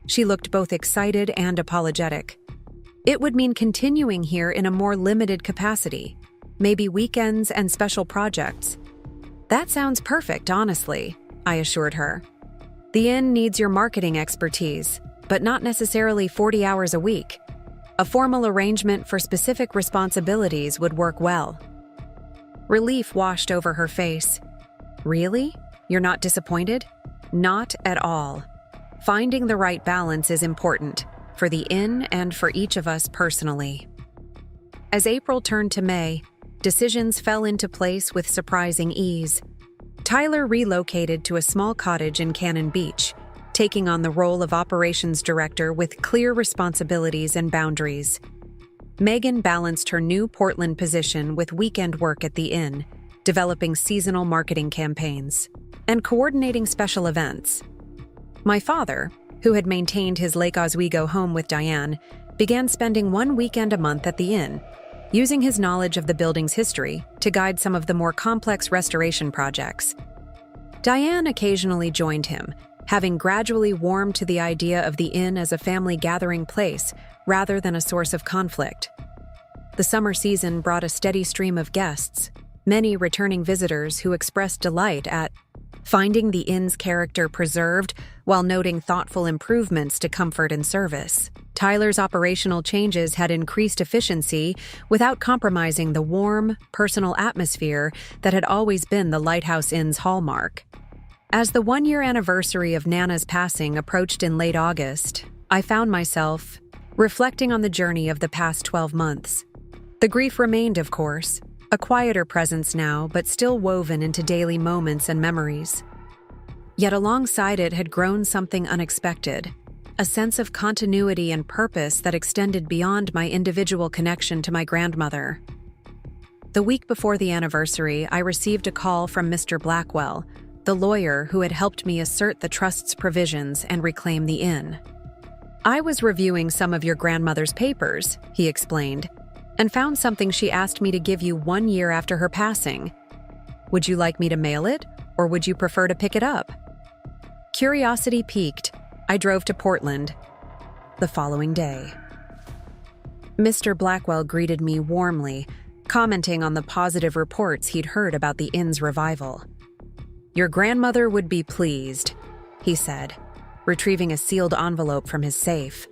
She looked both excited and apologetic. "It would mean continuing here in a more limited capacity, maybe weekends and special projects." "That sounds perfect, honestly," I assured her. "The inn needs your marketing expertise, but not necessarily 40 hours a week. A formal arrangement for specific responsibilities would work well." Relief washed over her face. "Really? You're not disappointed?" "Not at all. Finding the right balance is important, for the inn and for each of us personally." As April turned to May, decisions fell into place with surprising ease. Tyler relocated to a small cottage in Cannon Beach, taking on the role of operations director with clear responsibilities and boundaries. Megan balanced her new Portland position with weekend work at the inn, developing seasonal marketing campaigns. and coordinating special events. My father, who had maintained his Lake Oswego home with Diane, began spending one weekend a month at the inn, using his knowledge of the building's history to guide some of the more complex restoration projects. Diane occasionally joined him, having gradually warmed to the idea of the inn as a family gathering place rather than a source of conflict. The summer season brought a steady stream of guests, many returning visitors who expressed delight at finding the inn's character preserved while noting thoughtful improvements to comfort and service. Tyler's operational changes had increased efficiency without compromising the warm, personal atmosphere that had always been the Lighthouse Inn's hallmark. As the one-year anniversary of Nana's passing approached in late August, I found myself reflecting on the journey of the past 12 months. The grief remained, of course, a quieter presence now, but still woven into daily moments and memories. Yet alongside it had grown something unexpected, a sense of continuity and purpose that extended beyond my individual connection to my grandmother. The week before the anniversary, I received a call from Mr. Blackwell, the lawyer who had helped me assert the trust's provisions and reclaim the inn. "I was reviewing some of your grandmother's papers," he explained, "and found something she asked me to give you 1 year after her passing. Would you like me to mail it, or would you prefer to pick it up?" Curiosity piqued, I drove to Portland the following day. Mr. Blackwell greeted me warmly, commenting on the positive reports he'd heard about the inn's revival. "Your grandmother would be pleased," he said, retrieving a sealed envelope from his safe.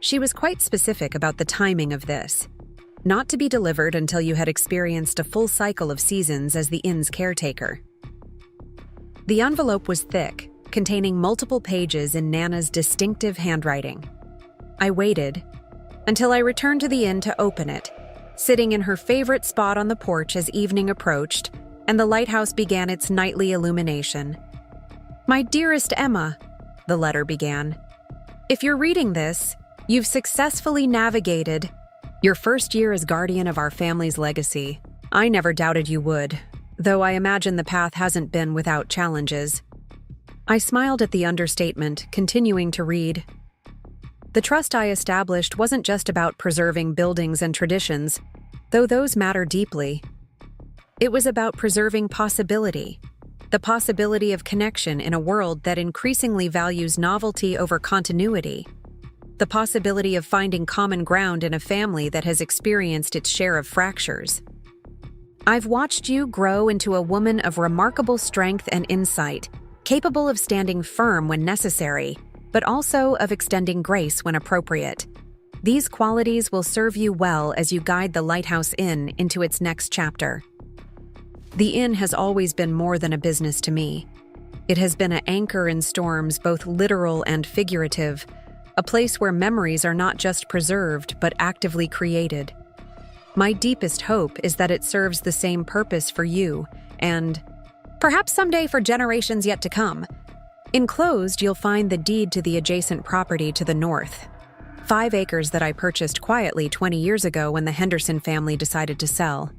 She was quite specific about the timing of this, not to be delivered until you had experienced a full cycle of seasons as the inn's caretaker. The envelope was thick, containing multiple pages in Nana's distinctive handwriting. I waited until I returned to the inn to open it, sitting in her favorite spot on the porch as evening approached and the lighthouse began its nightly illumination. "My dearest Emma," the letter began, "if you're reading this, you've successfully navigated your first year as guardian of our family's legacy. I never doubted you would, though I imagine the path hasn't been without challenges." I smiled at the understatement, continuing to read. "The trust I established wasn't just about preserving buildings and traditions, though those matter deeply. It was about preserving possibility, the possibility of connection in a world that increasingly values novelty over continuity, the possibility of finding common ground in a family that has experienced its share of fractures. I've watched you grow into a woman of remarkable strength and insight, capable of standing firm when necessary, but also of extending grace when appropriate. These qualities will serve you well as you guide the Lighthouse Inn into its next chapter. The inn has always been more than a business to me. It has been an anchor in storms, both literal and figurative, a place where memories are not just preserved, but actively created. My deepest hope is that it serves the same purpose for you, and perhaps someday for generations yet to come. Enclosed, you'll find the deed to the adjacent property to the north, 5 acres that I purchased quietly 20 years ago when the Henderson family decided to sell.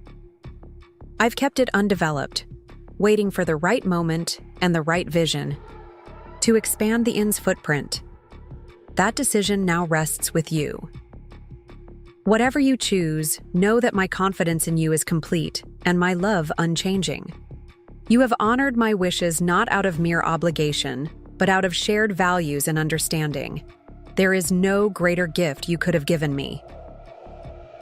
I've kept it undeveloped, waiting for the right moment and the right vision to expand the inn's footprint. That decision now rests with you. Whatever you choose, know that my confidence in you is complete and my love unchanging. You have honored my wishes not out of mere obligation, but out of shared values and understanding. There is no greater gift you could have given me.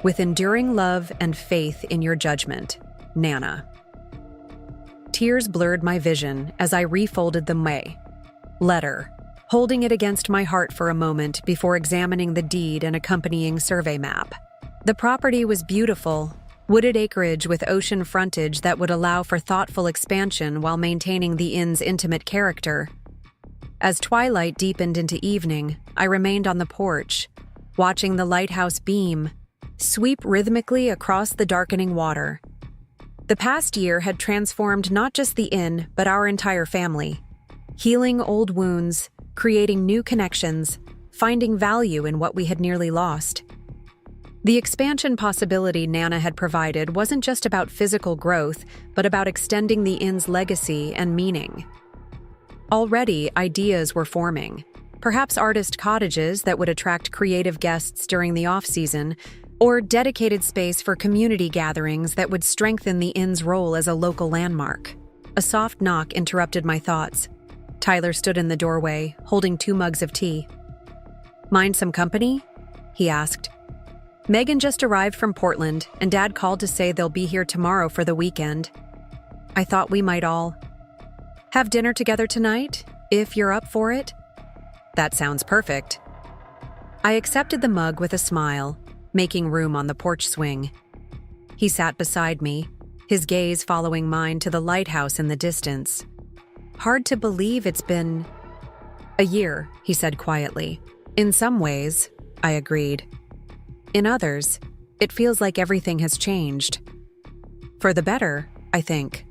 With enduring love and faith in your judgment, Nana. Tears blurred my vision as I refolded the letter, holding it against my heart for a moment before examining the deed and accompanying survey map. The property was beautiful, wooded acreage with ocean frontage that would allow for thoughtful expansion while maintaining the inn's intimate character. As twilight deepened into evening, I remained on the porch, watching the lighthouse beam sweep rhythmically across the darkening water. The past year had transformed not just the inn, but our entire family, healing old wounds, creating new connections, finding value in what we had nearly lost. The expansion possibility Nana had provided wasn't just about physical growth, but about extending the inn's legacy and meaning. Already, ideas were forming. Perhaps artist cottages that would attract creative guests during the off-season, or dedicated space for community gatherings that would strengthen the inn's role as a local landmark. A soft knock interrupted my thoughts. Tyler stood in the doorway, holding 2 mugs of tea. "Mind some company?" he asked. "Megan just arrived from Portland, and Dad called to say they'll be here tomorrow for the weekend. I thought we might all have dinner together tonight, if you're up for it." "That sounds perfect." I accepted the mug with a smile, making room on the porch swing. He sat beside me, his gaze following mine to the lighthouse in the distance. "Hard to believe it's been a year," he said quietly. "In some ways," I agreed. "In others, it feels like everything has changed. For the better, I think."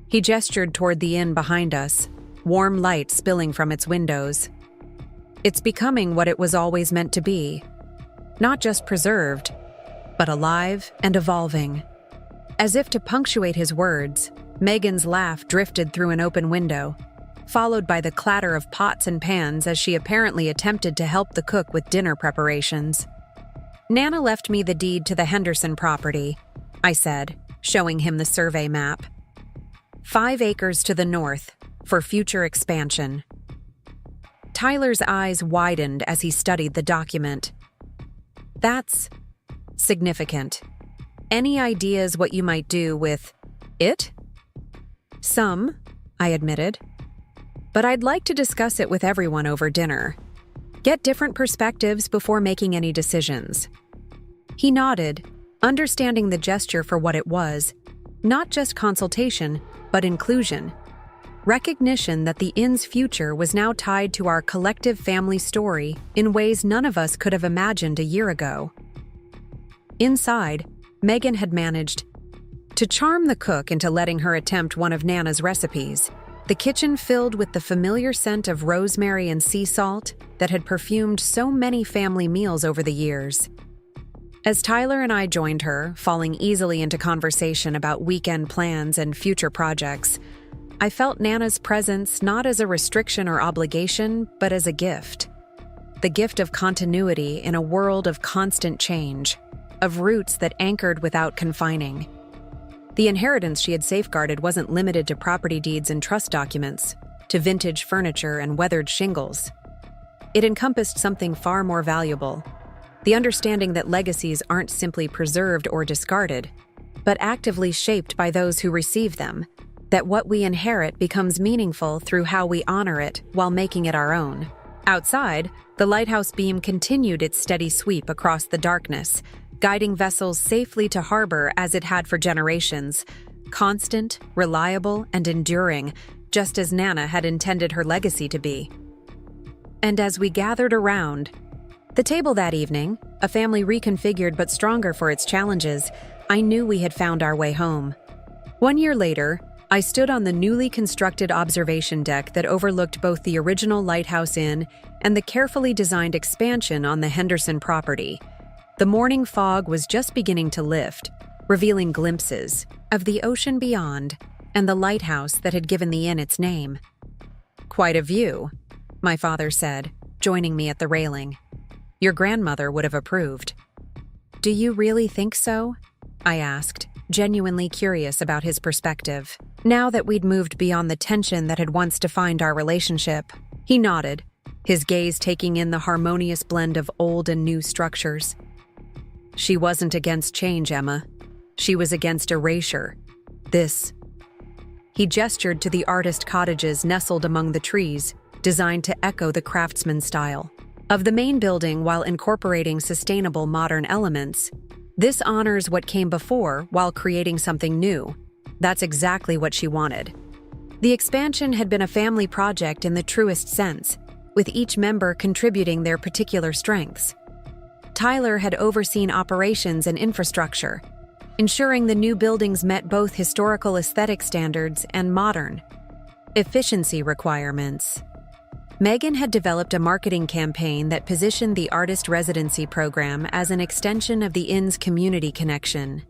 He gestured toward the inn behind us, warm light spilling from its windows. "It's becoming what it was always meant to be. Not just preserved, but alive and evolving." As if to punctuate his words, Megan's laugh drifted through an open window, followed by the clatter of pots and pans as she apparently attempted to help the cook with dinner preparations. "Nana left me the deed to the Henderson property," I said, showing him the survey map. 5 acres to the north, for future expansion. Tyler's eyes widened as he studied the document. "That's significant. Any ideas what you might do with it?" "Some," I admitted. "But I'd like to discuss it with everyone over dinner. Get different perspectives before making any decisions." He nodded, understanding the gesture for what it was, not just consultation, but inclusion. Recognition that the inn's future was now tied to our collective family story in ways none of us could have imagined a year ago. Inside, Megan had managed to charm the cook into letting her attempt one of Nana's recipes, the kitchen filled with the familiar scent of rosemary and sea salt that had perfumed so many family meals over the years. As Tyler and I joined her, falling easily into conversation about weekend plans and future projects, I felt Nana's presence not as a restriction or obligation, but as a gift. The gift of continuity in a world of constant change, of roots that anchored without confining. The inheritance she had safeguarded wasn't limited to property deeds and trust documents, to vintage furniture and weathered shingles. It encompassed something far more valuable: the understanding that legacies aren't simply preserved or discarded, but actively shaped by those who receive them, that what we inherit becomes meaningful through how we honor it while making it our own. Outside, the lighthouse beam continued its steady sweep across the darkness, guiding vessels safely to harbor as it had for generations, constant, reliable, and enduring, just as Nana had intended her legacy to be. And as we gathered around the table that evening, a family reconfigured but stronger for its challenges, I knew we had found our way home. 1 year later, I stood on the newly constructed observation deck that overlooked both the original Lighthouse Inn and the carefully designed expansion on the Henderson property. The morning fog was just beginning to lift, revealing glimpses of the ocean beyond and the lighthouse that had given the inn its name. "Quite a view," my father said, joining me at the railing. "Your grandmother would have approved." "Do you really think so?" I asked, genuinely curious about his perspective. Now that we'd moved beyond the tension that had once defined our relationship, he nodded, his gaze taking in the harmonious blend of old and new structures. "She wasn't against change, Emma. She was against erasure. This." He gestured to the artist cottages nestled among the trees, designed to echo the craftsman style of the main building while incorporating sustainable modern elements. "This honors what came before while creating something new." That's exactly what she wanted. The expansion had been a family project in the truest sense, with each member contributing their particular strengths. Tyler had overseen operations and infrastructure, ensuring the new buildings met both historical aesthetic standards and modern efficiency requirements. Megan had developed a marketing campaign that positioned the artist residency program as an extension of the inn's community connection.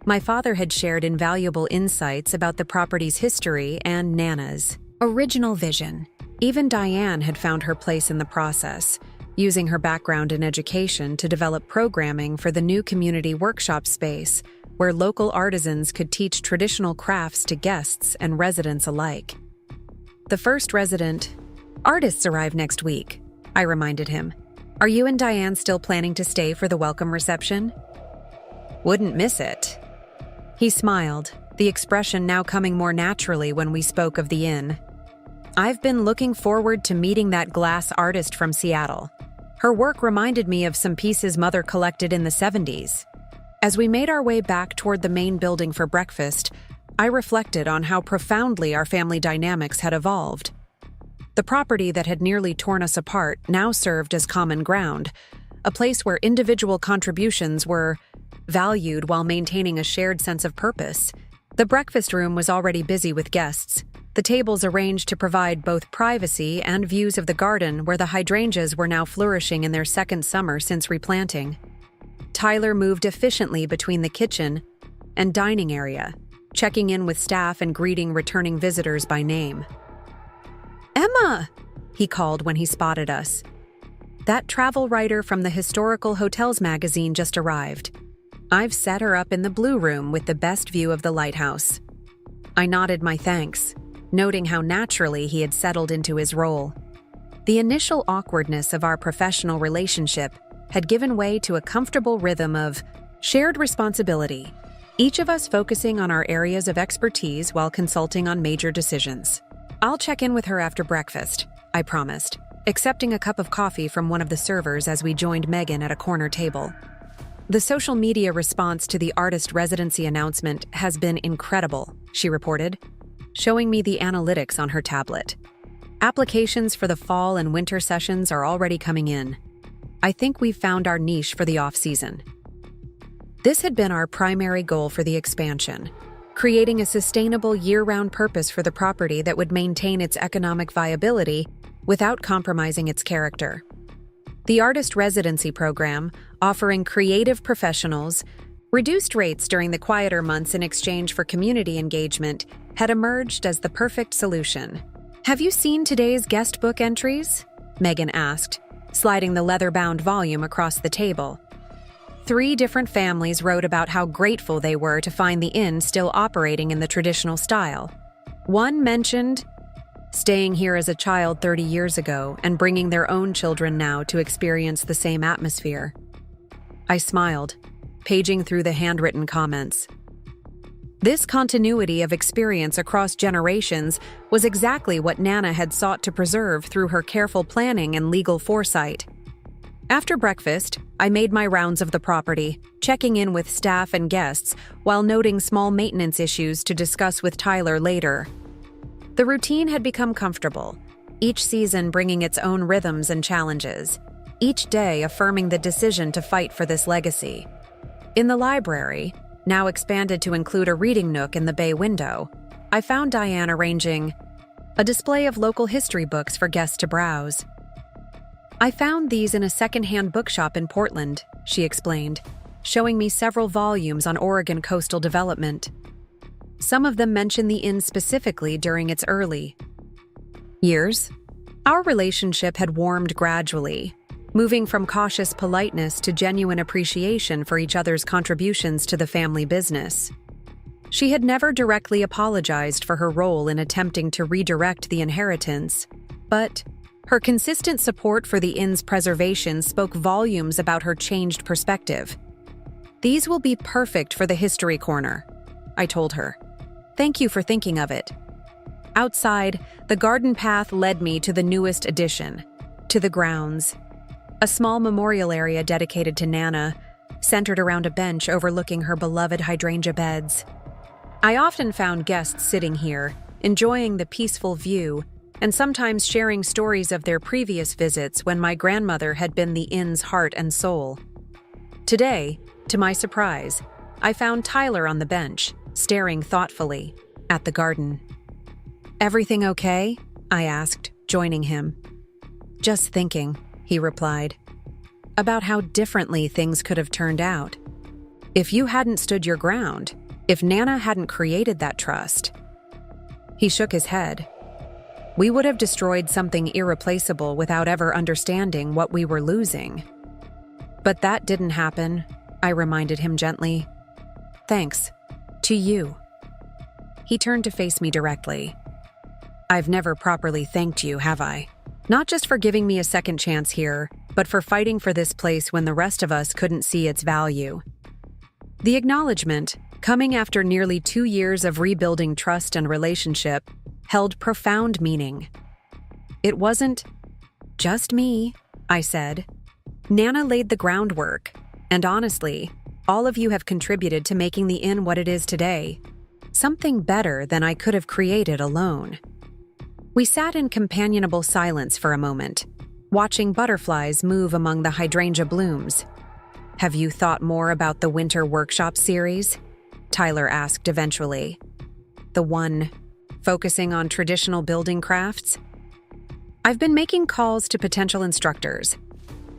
My father had shared invaluable insights about the property's history and Nana's original vision. Even Diane had found her place in the process, using her background in education to develop programming for the new community workshop space, where local artisans could teach traditional crafts to guests and residents alike. The first artists arrive next week, I reminded him. Are you and Diane still planning to stay for the welcome reception? Wouldn't miss it. He smiled, the expression now coming more naturally when we spoke of the inn. I've been looking forward to meeting that glass artist from Seattle. Her work reminded me of some pieces Mother collected in the 70s. As we made our way back toward the main building for breakfast, I reflected on how profoundly our family dynamics had evolved. The property that had nearly torn us apart now served as common ground, a place where individual contributions were valued while maintaining a shared sense of purpose. The breakfast room was already busy with guests, the tables arranged to provide both privacy and views of the garden where the hydrangeas were now flourishing in their second summer since replanting. Tyler moved efficiently between the kitchen and dining area, checking in with staff and greeting returning visitors by name. Emma! He called when he spotted us. That travel writer from the Historical Hotels magazine just arrived. I've set her up in the blue room with the best view of the lighthouse. I nodded my thanks, noting how naturally he had settled into his role. The initial awkwardness of our professional relationship had given way to a comfortable rhythm of shared responsibility, each of us focusing on our areas of expertise while consulting on major decisions. I'll check in with her after breakfast, I promised, accepting a cup of coffee from one of the servers as we joined Megan at a corner table. The social media response to the artist residency announcement has been incredible, she reported, showing me the analytics on her tablet. Applications for the fall and winter sessions are already coming in. I think we've found our niche for the off-season. This had been our primary goal for the expansion, creating a sustainable year-round purpose for the property that would maintain its economic viability without compromising its character. The artist residency program, offering creative professionals reduced rates during the quieter months in exchange for community engagement, had emerged as the perfect solution. Have you seen today's guest book entries? Megan asked, sliding the leather-bound volume across the table. 3 different families wrote about how grateful they were to find the inn still operating in the traditional style. One mentioned staying here as a child 30 years ago and bringing their own children now to experience the same atmosphere. I smiled, paging through the handwritten comments. This continuity of experience across generations was exactly what Nana had sought to preserve through her careful planning and legal foresight. After breakfast, I made my rounds of the property, checking in with staff and guests while noting small maintenance issues to discuss with Tyler later. The routine had become comfortable, each season bringing its own rhythms and challenges, each day affirming the decision to fight for this legacy. In the library, now expanded to include a reading nook in the bay window, I found Diane arranging a display of local history books for guests to browse. I found these in a secondhand bookshop in Portland, she explained, showing me several volumes on Oregon coastal development. Some of them mention the inn specifically during its early years. Our relationship had warmed gradually, moving from cautious politeness to genuine appreciation for each other's contributions to the family business. She had never directly apologized for her role in attempting to redirect the inheritance, but her consistent support for the inn's preservation spoke volumes about her changed perspective. These will be perfect for the history corner, I told her. Thank you for thinking of it. Outside, the garden path led me to the newest addition, to the grounds. A small memorial area dedicated to Nana, centered around a bench overlooking her beloved hydrangea beds. I often found guests sitting here, enjoying the peaceful view, and sometimes sharing stories of their previous visits when my grandmother had been the inn's heart and soul. Today, to my surprise, I found Tyler on the bench, staring thoughtfully at the garden. Everything okay? I asked, joining him. Just thinking, he replied, about how differently things could have turned out. If you hadn't stood your ground, if Nana hadn't created that trust. He shook his head. We would have destroyed something irreplaceable without ever understanding what we were losing. But that didn't happen, I reminded him gently. Thanks. To you. He turned to face me directly. I've never properly thanked you, have I? Not just for giving me a second chance here, but for fighting for this place when the rest of us couldn't see its value. The acknowledgement, coming after nearly 2 years of rebuilding trust and relationship, held profound meaning. It wasn't just me, I said. Nana laid the groundwork, and honestly, all of you have contributed to making the inn what it is today. Something better than I could have created alone. We sat in companionable silence for a moment, watching butterflies move among the hydrangea blooms. Have you thought more about the Winter Workshop series? Tyler asked eventually. The one focusing on traditional building crafts? I've been making calls to potential instructors.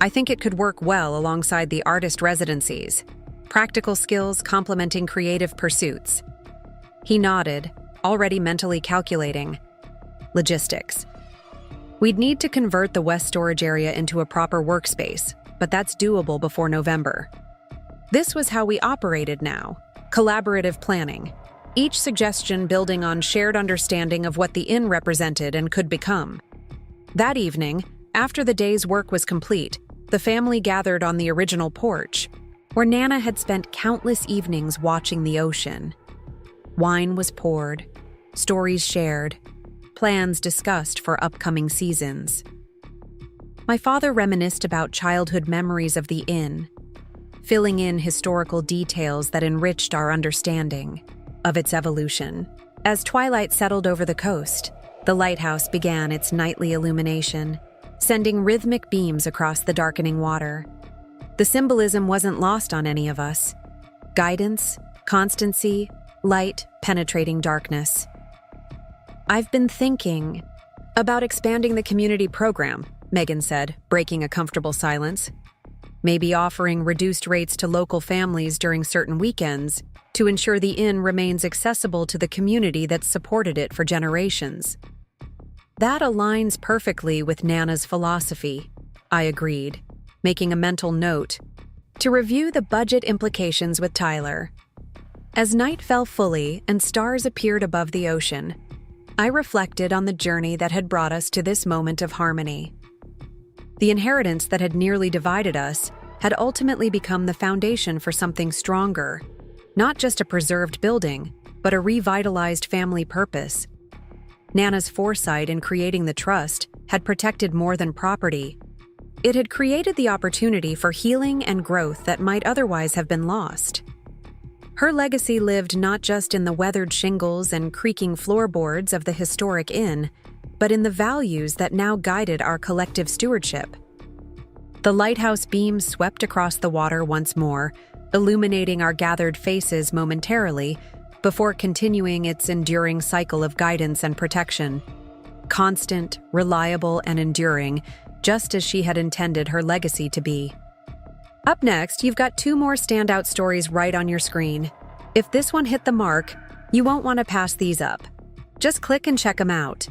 I think it could work well alongside the artist residencies, practical skills complementing creative pursuits. He nodded, already mentally calculating. Logistics. We'd need to convert the west storage area into a proper workspace, but that's doable before November. This was how we operated now, collaborative planning, each suggestion building on shared understanding of what the inn represented and could become. That evening, after the day's work was complete, the family gathered on the original porch, where Nana had spent countless evenings watching the ocean. Wine was poured, stories shared, plans discussed for upcoming seasons. My father reminisced about childhood memories of the inn, filling in historical details that enriched our understanding of its evolution. As twilight settled over the coast, the lighthouse began its nightly illumination, sending rhythmic beams across the darkening water. The symbolism wasn't lost on any of us. Guidance, constancy, light penetrating darkness. I've been thinking about expanding the community program, Megan said, breaking a comfortable silence. Maybe offering reduced rates to local families during certain weekends to ensure the inn remains accessible to the community that's supported it for generations. That aligns perfectly with Nana's philosophy, I agreed, making a mental note to review the budget implications with Tyler. As night fell fully and stars appeared above the ocean, I reflected on the journey that had brought us to this moment of harmony. The inheritance that had nearly divided us had ultimately become the foundation for something stronger, not just a preserved building, but a revitalized family purpose. Nana's foresight in creating the trust had protected more than property. It had created the opportunity for healing and growth that might otherwise have been lost. Her legacy lived not just in the weathered shingles and creaking floorboards of the historic inn, but in the values that now guided our collective stewardship. The lighthouse beams swept across the water once more, illuminating our gathered faces momentarily, before continuing its enduring cycle of guidance and protection. Constant, reliable, and enduring, just as she had intended her legacy to be. Up next, you've got 2 more standout stories right on your screen. If this one hit the mark, you won't want to pass these up. Just click and check them out.